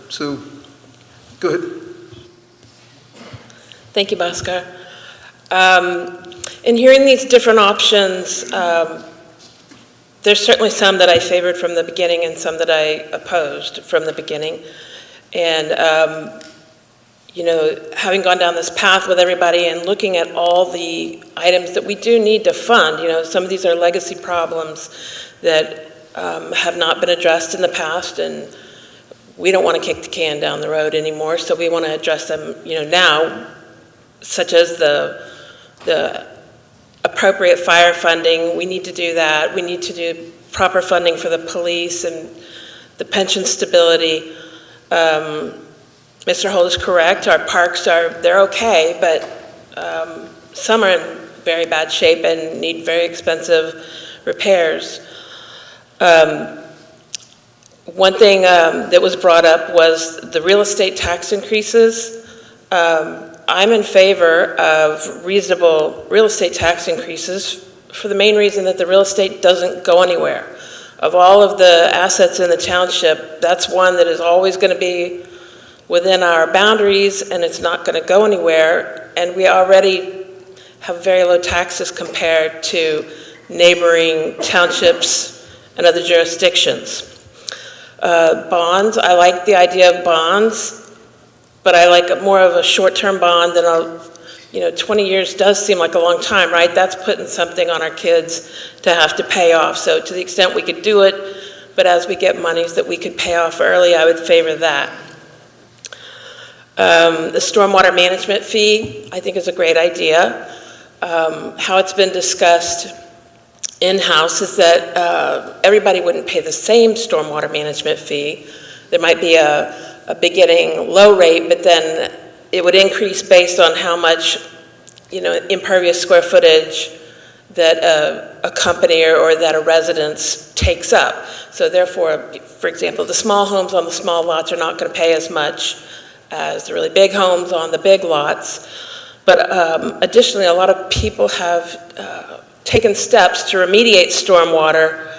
So, go ahead. Thank you, Bhaskar. In hearing these different options, there's certainly some that I favored from the beginning and some that I opposed from the beginning. And, you know, having gone down this path with everybody and looking at all the items that we do need to fund, you know, some of these are legacy problems that have not been addressed in the past, and we don't want to kick the can down the road anymore, so we want to address them, you know, now, such as the appropriate fire funding. We need to do that. We need to do proper funding for the police and the pension stability. Mr. Holt is correct. Our parks they're okay, but some are in very bad shape and need very expensive repairs. One thing that was brought up was the real estate tax increases. I'm in favor of reasonable real estate tax increases for the main reason that the real estate doesn't go anywhere. Of all of the assets in the township, that's one that is always going to be within our boundaries, and it's not going to go anywhere. And we already have very low taxes compared to neighboring townships and other jurisdictions. Bonds, I like the idea of bonds, but I like more of a short-term bond than you know, 20 years does seem like a long time, right? That's putting something on our kids to have to pay off. So to the extent we could do it, but as we get monies that we could pay off early, I would favor that. The stormwater management fee, I think, is a great idea. How it's been discussed in-house is that everybody wouldn't pay the same stormwater management fee. There might be a beginning low rate, but then it would increase based on how much, you know, impervious square footage that a company or that a residence takes up. So therefore, for example, the small homes on the small lots are not going to pay as much as the really big homes on the big lots. But additionally, a lot of people have taken steps to remediate stormwater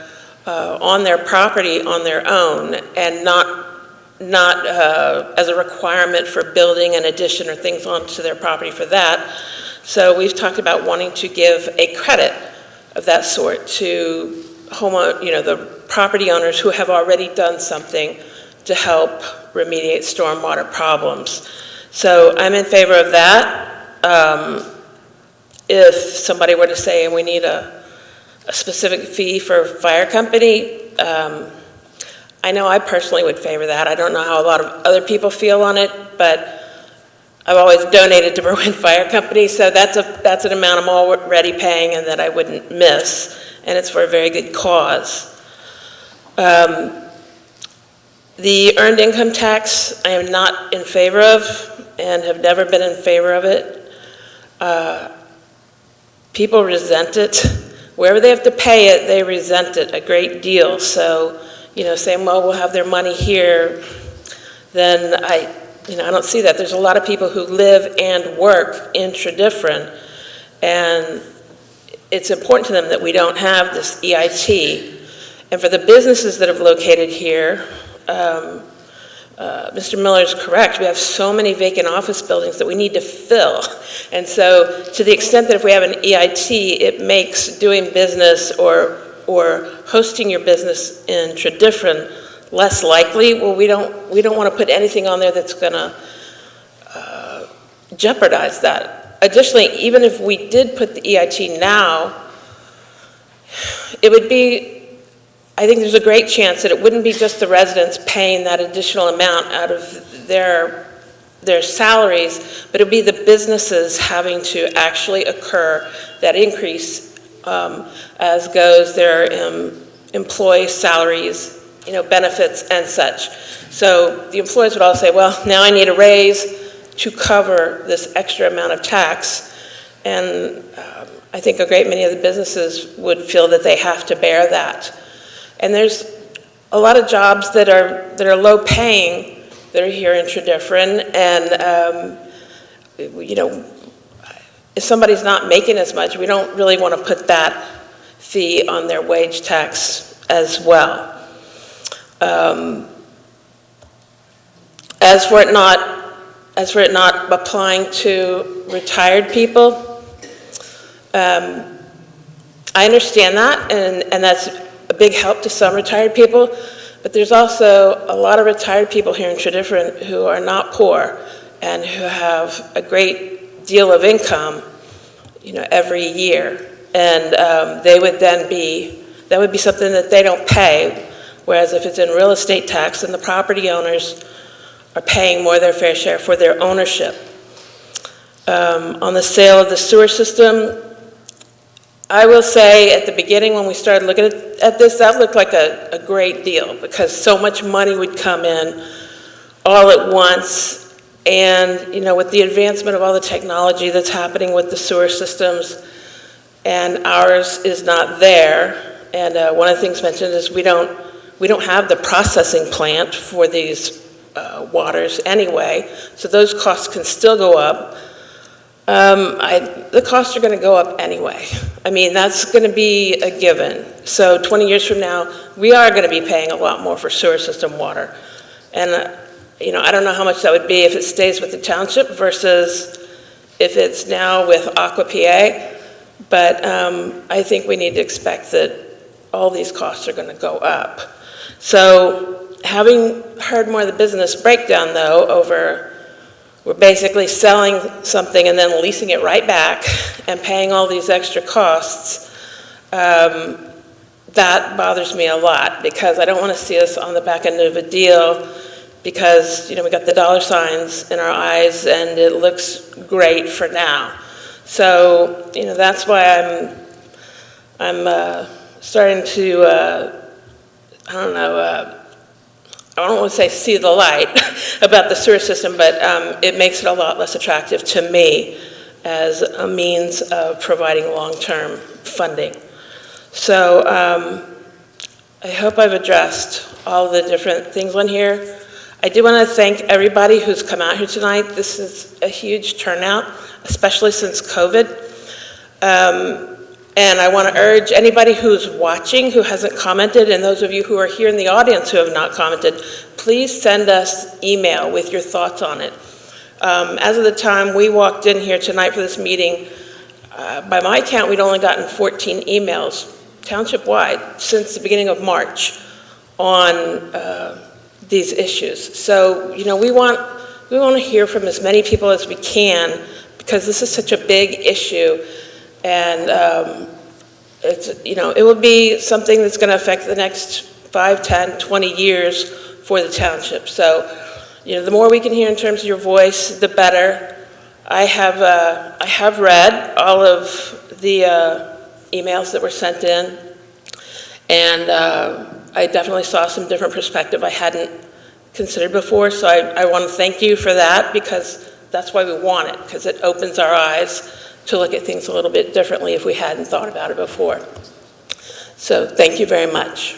on their property on their own, and not as a requirement for building an addition or things onto their property for that. So we've talked about wanting to give a credit of that sort to the property owners who have already done something to help remediate stormwater problems. So I'm in favor of that. If somebody were to say we need a specific fee for a fire company, I know I personally would favor that. I don't know how a lot of other people feel on it, but I've always donated to Berwyn Fire Company, so that's an amount I'm already paying and that I wouldn't miss, and it's for a very good cause. The earned income tax, I am not in favor of and have never been in favor of it. People resent it. Wherever they have to pay it, they resent it a great deal. So, you know, saying, well, we'll have their money here, then I don't see that. There's a lot of people who live and work in Tredyffrin, and it's important to them that we don't have this EIT. And for the businesses that have located here, Mr. Miller is correct. We have so many vacant office buildings that we need to fill. And so to the extent that if we have an EIT, it makes doing business or hosting your business in Tredyffrin less likely. Well, we don't want to put anything on there that's going to jeopardize that. Additionally, even if we did put the EIT now, it would be, I think there's a great chance that it wouldn't be just the residents paying that additional amount out of their salaries, but it would be the businesses having to actually incur that increase as goes their employee salaries, benefits and such. So the employees would all say, well, now I need a raise to cover this extra amount of tax. And I think a great many of the businesses would feel that they have to bear that. And there's a lot of jobs that are low paying that are here in Tredyffrin, and if somebody's not making as much, we don't really want to put that fee on their wage tax as well. As for it not applying to retired people, I understand that, and that's a big help to some retired people, but there's also a lot of retired people here in Tredyffrin who are not poor and who have a great deal of income, every year, and that would be something that they don't pay, whereas if it's in real estate tax, then the property owners are paying more their fair share for their ownership. On the sale of the sewer system, I will say at the beginning when we started looking at this, that looked like a great deal because so much money would come in all at once. And, with the advancement of all the technology that's happening with the sewer systems, and ours is not there. And one of the things mentioned is we don't have the processing plant for these waters anyway, so those costs can still go up. The costs are going to go up anyway. I mean, that's going to be a given. So 20 years from now, we are going to be paying a lot more for sewer system water. And, I don't know how much that would be if it stays with the township versus if it's now with Aqua PA. But I think we need to expect that all these costs are going to go up. So having heard more of the business breakdown, though, we're basically selling something and then leasing it right back and paying all these extra costs, that bothers me a lot because I don't want to see us on the back end of a deal because, we got the dollar signs in our eyes and it looks great for now. So, that's why I'm starting to, I don't want to say see the light about the sewer system, but it makes it a lot less attractive to me as a means of providing long-term funding. So I hope I've addressed all the different things on here. I do want to thank everybody who's come out here tonight. This is a huge turnout, especially since COVID. And I want to urge anybody who's watching who hasn't commented, and those of you who are here in the audience who have not commented, please send us email with your thoughts on it. As of the time we walked in here tonight for this meeting, by my count, we'd only gotten 14 emails township-wide since the beginning of March on these issues. So, we want to hear from as many people as we can because this is such a big issue. And it's, it will be something that's going to affect the next 5, 10, 20 years for the township. So, the more we can hear in terms of your voice, the better. I have read all of the emails that were sent in, and I definitely saw some different perspective I hadn't considered before. So I want to thank you for that because that's why we want it, because it opens our eyes to look at things a little bit differently if we hadn't thought about it before. So thank you very much.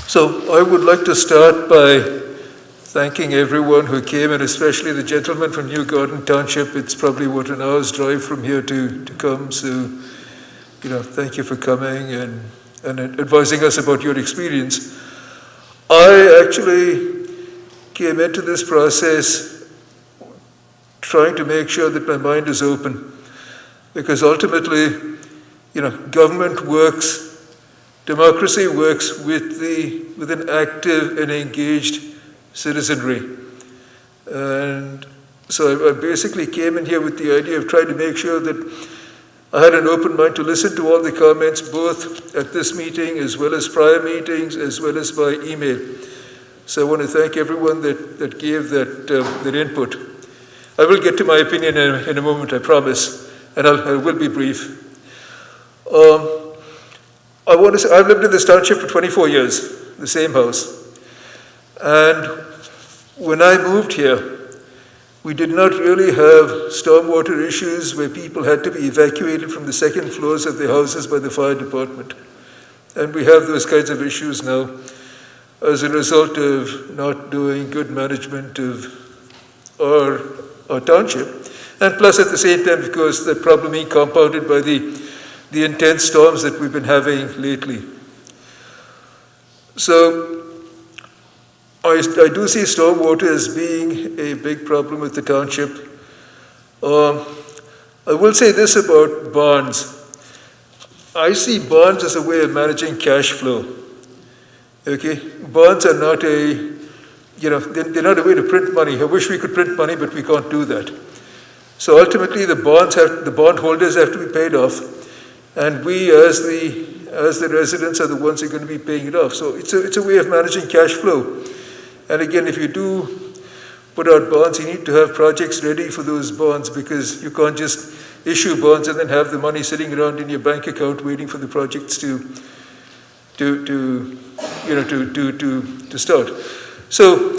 So I would like to start by thanking everyone who came, and especially the gentleman from New Garden Township. It's probably, an hour's drive from here to come. So, thank you for coming and advising us about your experience. I actually came into this process trying to make sure that my mind is open, because ultimately, government works, democracy works with an active and engaged citizenry. And so I basically came in here with the idea of trying to make sure that I had an open mind to listen to all the comments, both at this meeting as well as prior meetings, as well as by email. So I want to thank everyone that gave that input. I will get to my opinion in a moment, I promise, and I will be brief. I want to say, I've lived in this township for 24 years, the same house. And when I moved here, we did not really have stormwater issues where people had to be evacuated from the second floors of their houses by the fire department. And we have those kinds of issues now as a result of not doing good management of our township. And plus at the same time, of course, that problem being compounded by the intense storms that we've been having lately. So I do see stormwater as being a big problem with the township. I will say this about bonds. I see bonds as a way of managing cash flow. Okay, bonds are not they're not a way to print money. I wish we could print money, but we can't do that. So ultimately, the bondholders have to be paid off, and we, as the residents, are the ones who are going to be paying it off. So it's a way of managing cash flow. And again, if you do put out bonds, you need to have projects ready for those bonds, because you can't just issue bonds and then have the money sitting around in your bank account waiting for the projects to start. So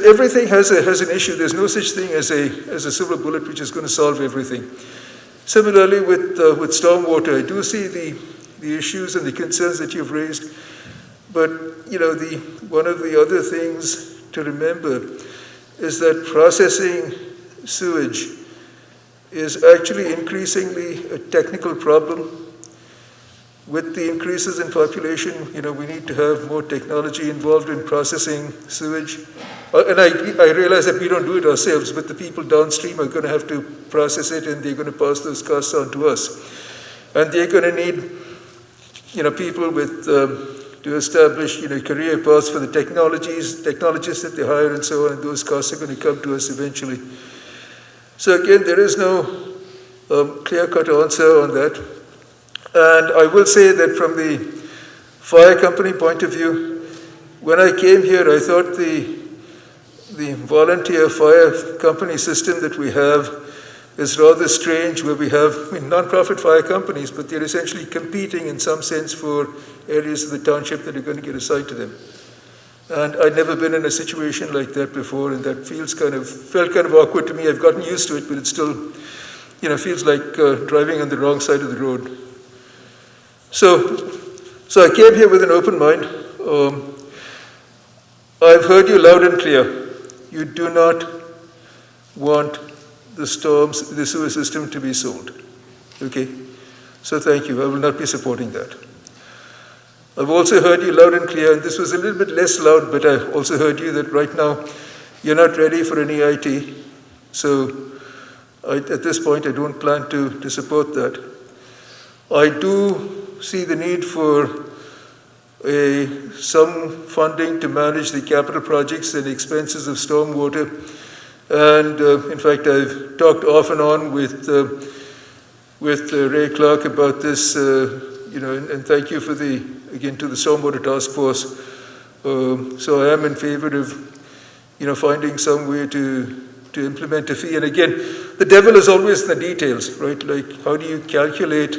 everything has an issue. There's no such thing as a silver bullet which is going to solve everything. Similarly, with stormwater, I do see the issues and the concerns that you've raised, but one of the other things to remember is that processing sewage is actually increasingly a technical problem. With the increases in population, we need to have more technology involved in processing sewage. And I realize that we don't do it ourselves, but the people downstream are going to have to process it, and they're going to pass those costs on to us. And they're going to need, people with to establish, career paths for the technologists that they hire and so on, and those costs are going to come to us eventually. So again, there is no clear-cut answer on that. And I will say that from the fire company point of view, when I came here, I thought the volunteer fire company system that we have is rather strange, where we have non-profit fire companies, but they're essentially competing in some sense for areas of the township that are going to get assigned to them. And I'd never been in a situation like that before, and that felt kind of awkward to me. I've gotten used to it, but it still, feels like driving on the wrong side of the road. So I came here with an open mind. I've heard you loud and clear. You do not want the sewer system to be sold. Okay? So thank you. I will not be supporting that. I've also heard you loud and clear, and this was a little bit less loud, but I also heard you that right now you're not ready for an EIT. So at this point, I don't plan to support that. I do see the need for some funding to manage the capital projects and expenses of stormwater. And in fact, I've talked off and on with Ray Clark about this, and thank you for to the Stormwater Task Force. So I am in favor of, finding some way to implement a fee. And again, the devil is always in the details, right? Like, how do you calculate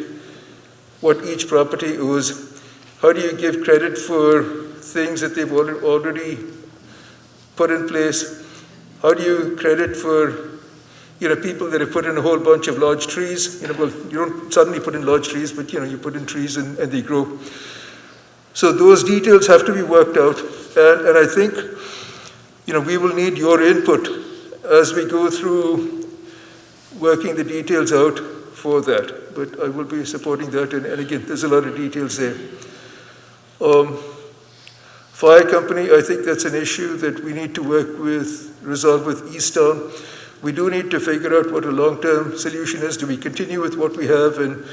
what each property owes? How do you give credit for things that they've already put in place? How do you credit for, people that have put in a whole bunch of large trees? Well, you don't suddenly put in large trees, but you put in trees and they grow. So those details have to be worked out. And I think, we will need your input as we go through working the details out for that. But I will be supporting that. And again, there's a lot of details there. Fire company, I think that's an issue that we need to resolve with East Town. We do need to figure out what a long-term solution is. Do we continue with what we have and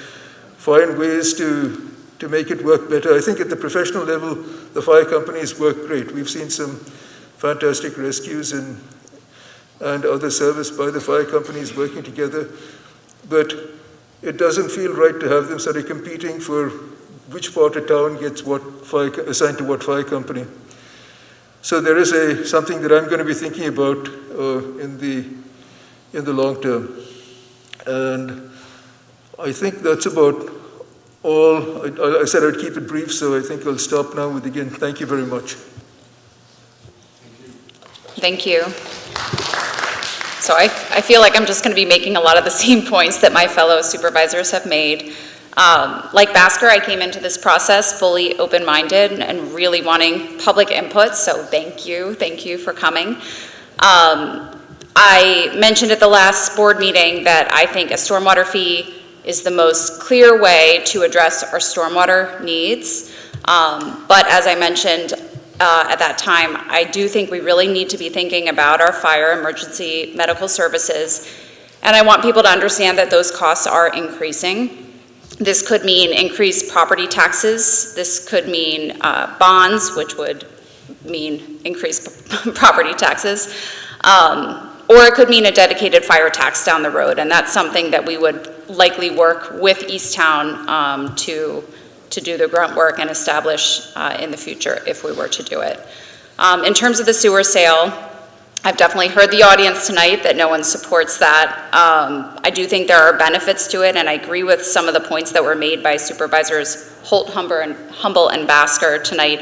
find ways to make it work better? I think at the professional level, the fire companies work great. We've seen some fantastic rescues and other service by the fire companies working together. But it doesn't feel right to have them sort of competing for which part of town gets assigned to what fire company. So there is something that I'm going to be thinking about in in the long term. And I think that's about all. I said I'd keep it brief, so I think I'll stop now with, again, thank you very much. Thank you. So I feel like I'm just going to be making a lot of the same points that my fellow supervisors have made. Like Basker, I came into this process fully open-minded and really wanting public input, so thank you for coming. I mentioned at the last board meeting that I think a stormwater fee is the most clear way to address our stormwater needs. But as I mentioned at that time, I do think we really need to be thinking about our fire emergency medical services. And I want people to understand that those costs are increasing. This could mean increased property taxes. This could mean bonds, which would mean increased property taxes. Or it could mean a dedicated fire tax down the road, and that's something that we would likely work with Easttown to do the grunt work and establish in the future if we were to do it. In terms of the sewer sale, I've definitely heard the audience tonight that no one supports that. I do think there are benefits to it, and I agree with some of the points that were made by Supervisors Holt, Humble, and Basker tonight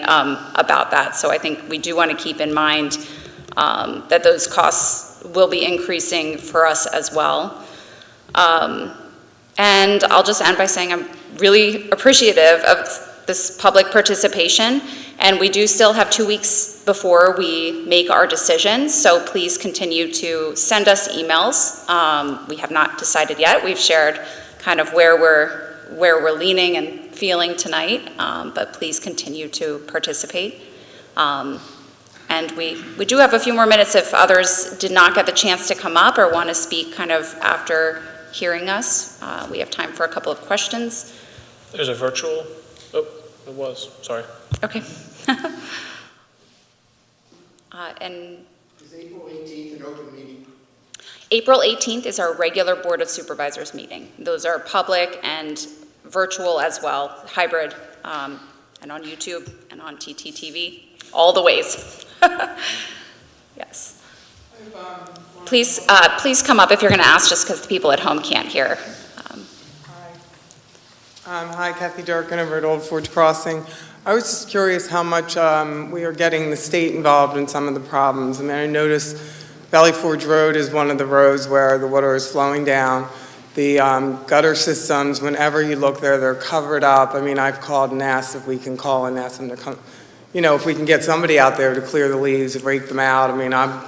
about that. So I think we do want to keep in mind that those costs will be increasing for us as well. And I'll just end by saying I'm really appreciative of this public participation, and we do still have 2 weeks before we make our decisions, so please continue to send us emails. We have not decided yet. We've shared kind of where we're leaning and feeling tonight, but please continue to participate. And we do have a few more minutes if others did not get the chance to come up or want to speak kind of after hearing us. We have time for a couple of questions. There's a virtual, oh, it was, sorry. Okay. And is April 18th an open meeting? April 18th is our regular Board of Supervisors meeting. Those are public and virtual as well, hybrid, and on YouTube and on TTTV, all the ways. Yes. Please come up if you're going to ask, just because the people at home can't hear. Hi, Kathy Durkin over at Old Forge Crossing. I was just curious how much we are getting the state involved in some of the problems. I mean, I noticed Valley Forge Road is one of the roads where the water is flowing down. The gutter systems, whenever you look there, they're covered up. I mean, I've called and asked if we can call and ask them to come, you know, if we can get somebody out there to clear the leaves, rake them out. I mean, I'm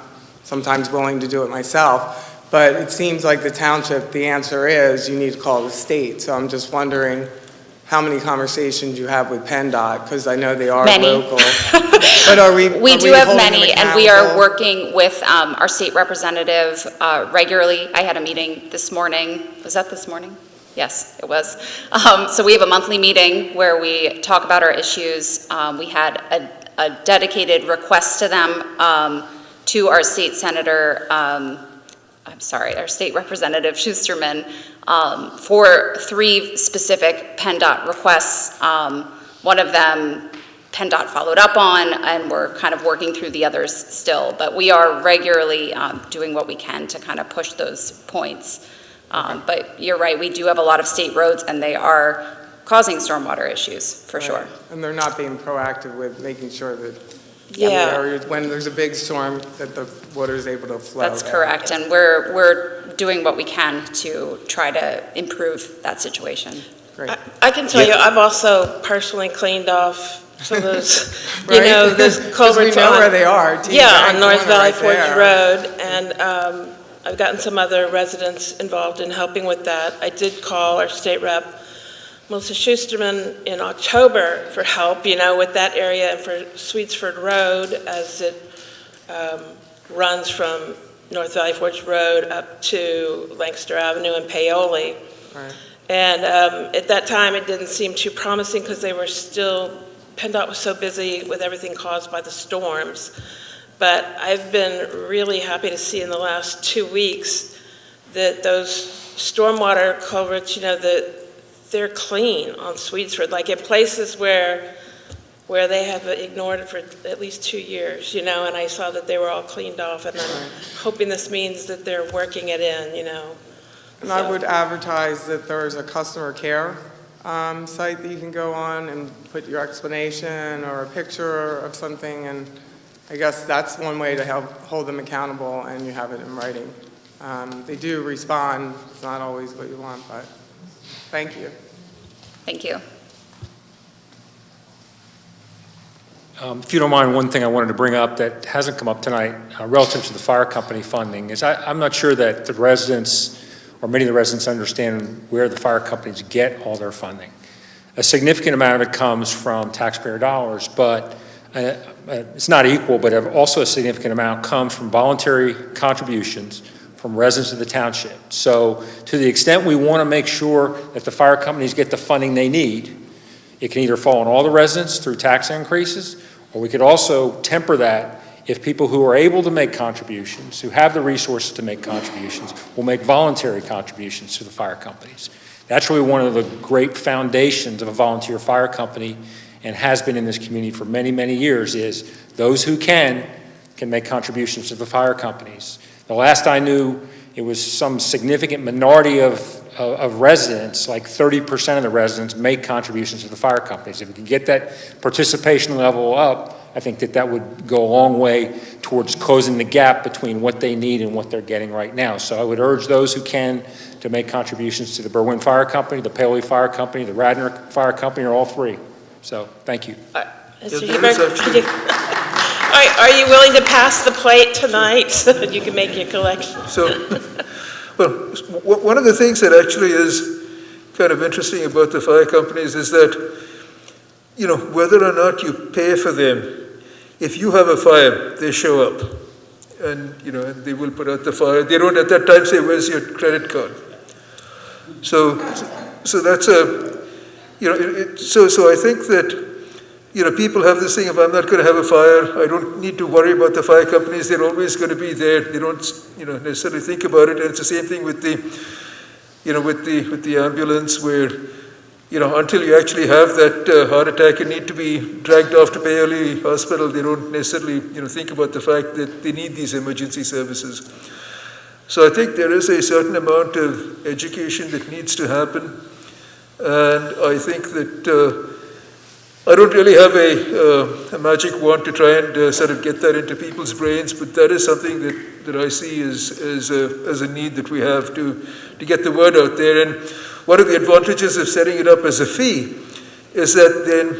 sometimes willing to do it myself. But it seems like the township, the answer is you need to call the state. So I'm just wondering how many conversations you have with PennDOT, because I know they are local. But are we do have holding them many, and we are accountable? working with our state representative regularly. I had a meeting this morning. Was that this morning? Yes, it was. So we have a monthly meeting where we talk about our issues. We had a dedicated request to them, to our state senator, our state representative Schusterman, for 3 specific PennDOT requests. One of them PennDOT followed up on, and we're kind of working through the others still. But we are regularly doing what we can to kind of push those points. But you're right, we do have a lot of state roads, and they are causing stormwater issues, for sure. And they're not being proactive with making sure that Yeah. areas, when there's a big storm, that the water is able to flow. That's correct, and we're doing what we can to try to improve that situation. Great. I can tell you, I've also personally cleaned off some of those, you Right? know, those 'Cause culverts we know on- where they are. Yeah, on North Valley right Forge there. Road, and I've gotten some other residents involved in helping with that. I did call our state rep, Melissa Schusterman, in October for help, you know, with that area and for Sweetsford Road as it runs from North Valley Forge Road up to Lancaster Avenue and Paoli. Right. And at that time, it didn't seem too promising because they were still, PennDOT was so busy with everything caused by the storms. But I've been really happy to see in the last 2 weeks that those stormwater culverts, you know, that they're clean on Sweetsford. Like in places where where they have ignored it for at least 2 years, and I saw that they were all cleaned off, and I'm hoping this means that they're working it in. And I would advertise that there's a customer care site that you can go on and put your explanation or a picture of something, and I guess that's one way to help hold them accountable, and you have it in writing. They do respond. It's not always what you want, but thank you. Thank you. If you don't mind, one thing I wanted to bring up that hasn't come up tonight relative to the fire company funding is I'm not sure that the residents or many of the residents understand where the fire companies get all their funding. A significant amount of it comes from taxpayer dollars, but it's not equal, but also a significant amount comes from voluntary contributions from residents of the township. So to the extent we want to make sure that the fire companies get the funding they need, it can either fall on all the residents through tax increases, or we could also temper that if people who are able to make contributions, who have the resources to make contributions, will make voluntary contributions to the fire companies. That's really one of the great foundations of a volunteer fire company, and has been in this community for many, many years, is those who can make contributions to the fire companies. The last I knew, it was some significant minority of residents, like 30% of the residents, make contributions to the fire companies. If we can get that participation level up, I think that would go a long way towards closing the gap between what they need and what they're getting right now. So I would urge those who can to make contributions to the Berwyn Fire Company, the Paoli Fire Company, the Radnor Fire Company, or all three. So thank you. Mr. Hebert, are you willing to pass the plate tonight so that you can make your collection? So, well, one of the things that actually is kind of interesting about the fire companies is that, whether or not you pay for them, if you have a fire, they show up, and and they will put out the fire. They don't at that time say, "Where's your credit card?" So that's so I think that people have this thing: if I'm not going to have a fire, I don't need to worry about the fire companies. They're always going to be there. They don't necessarily think about it. And it's the same thing with the with the ambulance, where until you actually have that heart attack and need to be dragged off to Paoli Hospital, they don't necessarily think about the fact that they need these emergency services. So I think there is a certain amount of education that needs to happen, and I think that I don't really have a magic wand to try and sort of get that into people's brains, but that is something that I see as a need that we have to get the word out there. And one of the advantages of setting it up as a fee is that then,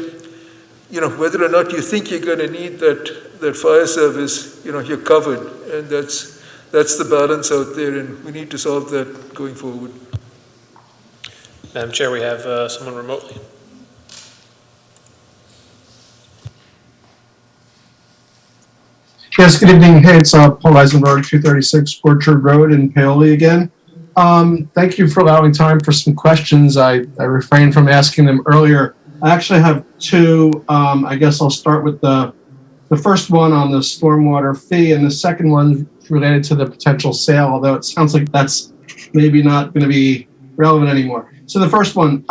whether or not you think you're going to need that fire service, you're covered, and that's the balance out there, and we need to solve that going forward. Madam Chair, we have someone remotely. Yes, good evening. Hey, it's Paul Eisenberg, 236 Orchard Road in Paoli again. Thank you for allowing time for some questions. I refrained from asking them earlier. I actually have two. I guess I'll start with the first one on the stormwater fee, and the second one related to the potential sale, although it sounds like that's maybe not going to be relevant anymore. So the first one,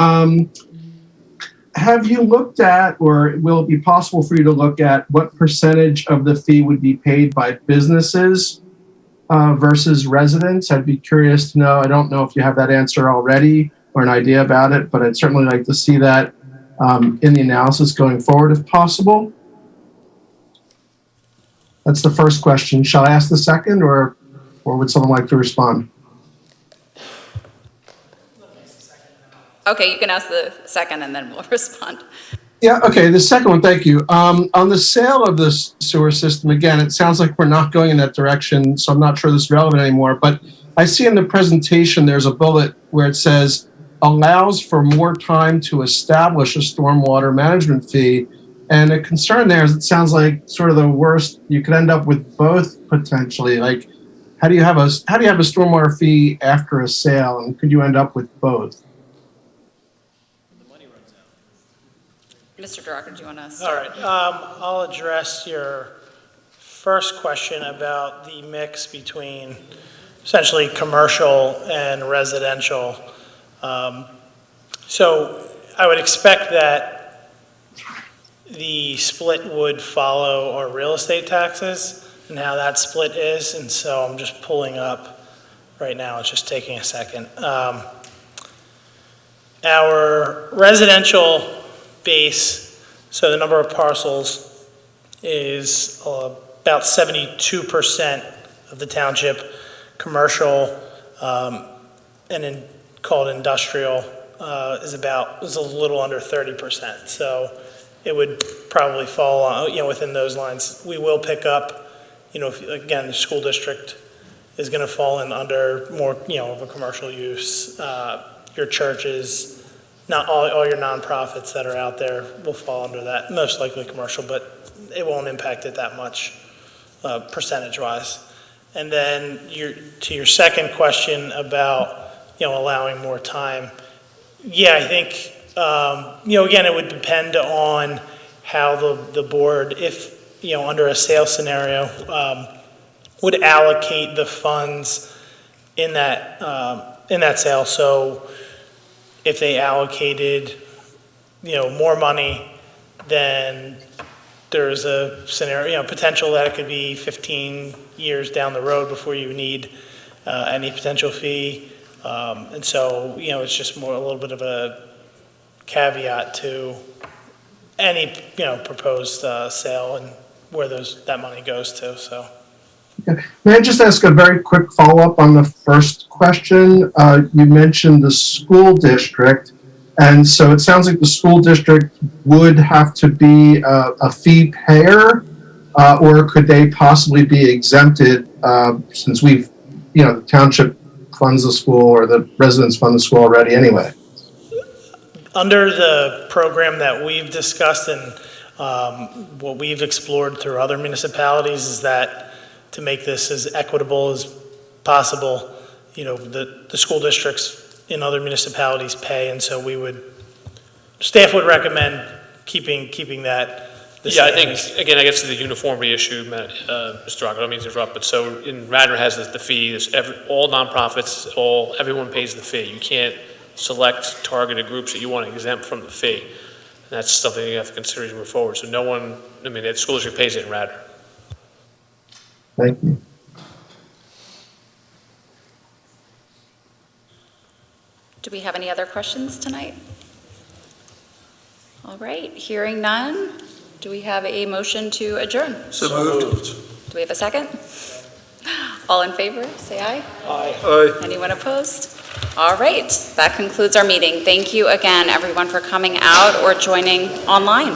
have you looked at, or will it be possible for you to look at, what percentage of the fee would be paid by businesses versus residents? I'd be curious to know. I don't know if you have that answer already or an idea about it, but I'd certainly like to see that in the analysis going forward if possible. That's the first question. Shall I ask the second, or would someone like to respond? Okay, you can ask the second and then we'll respond. Yeah, okay, the second one, thank you. On the sale of this sewer system, again, it sounds like we're not going in that direction, so I'm not sure this is relevant anymore, but I see in the presentation there's a bullet where it says, allows for more time to establish a stormwater management fee. And a concern there is it sounds like sort of the worst, you could end up with both potentially. Like, how do you have a stormwater fee after a sale, and could you end up with both? Mr. Drucker, do you want to start? All right, I'll address your first question about the mix between essentially commercial and residential. So I would expect that the split would follow our real estate taxes and how that split is. And so I'm just pulling up right now. It's just taking a second. Our residential base, so the number of parcels is about 72% of the township. Commercial and then called industrial is a little under 30%. So it would probably fall within those lines. We will pick up, again, the school district is going to fall in under more of a commercial use. Your churches, not all your nonprofits that are out there will fall under that, most likely commercial, but it won't impact it that much percentage-wise. And then to your second question about allowing more time, I think again, it would depend on how the board, if under a sales scenario, would allocate the funds in that sale. So if they allocated more money, then there's a scenario, potential that it could be 15 years down the road before you need any potential fee. And so, it's just a little bit of a caveat to any, proposed sale and where that money goes to, so. May I just ask a very quick follow-up on the first question? You mentioned the school district, and so it sounds like the school district would have to be a fee payer, or could they possibly be exempted since the township funds the school or the residents fund the school already anyway? Under the program that we've discussed and what we've explored through other municipalities is that to make this as equitable as possible, the school districts in other municipalities pay, and so staff would recommend keeping that the same. I think, again, I guess to the uniformity issue, Mr. Rocco, I don't mean to interrupt, but so in Radnor has the fee, all nonprofits, everyone pays the fee. You can't select targeted groups that you want to exempt from the fee. And that's something you have to consider as you move forward. So the school district pays it in Radnor. Thank you. Do we have any other questions tonight? All right, hearing none, do we have a motion to adjourn? So moved. Do we have a second? All in favor, say aye. Aye. Aye. Anyone opposed? All right, that concludes our meeting. Thank you again, everyone, for coming out or joining online.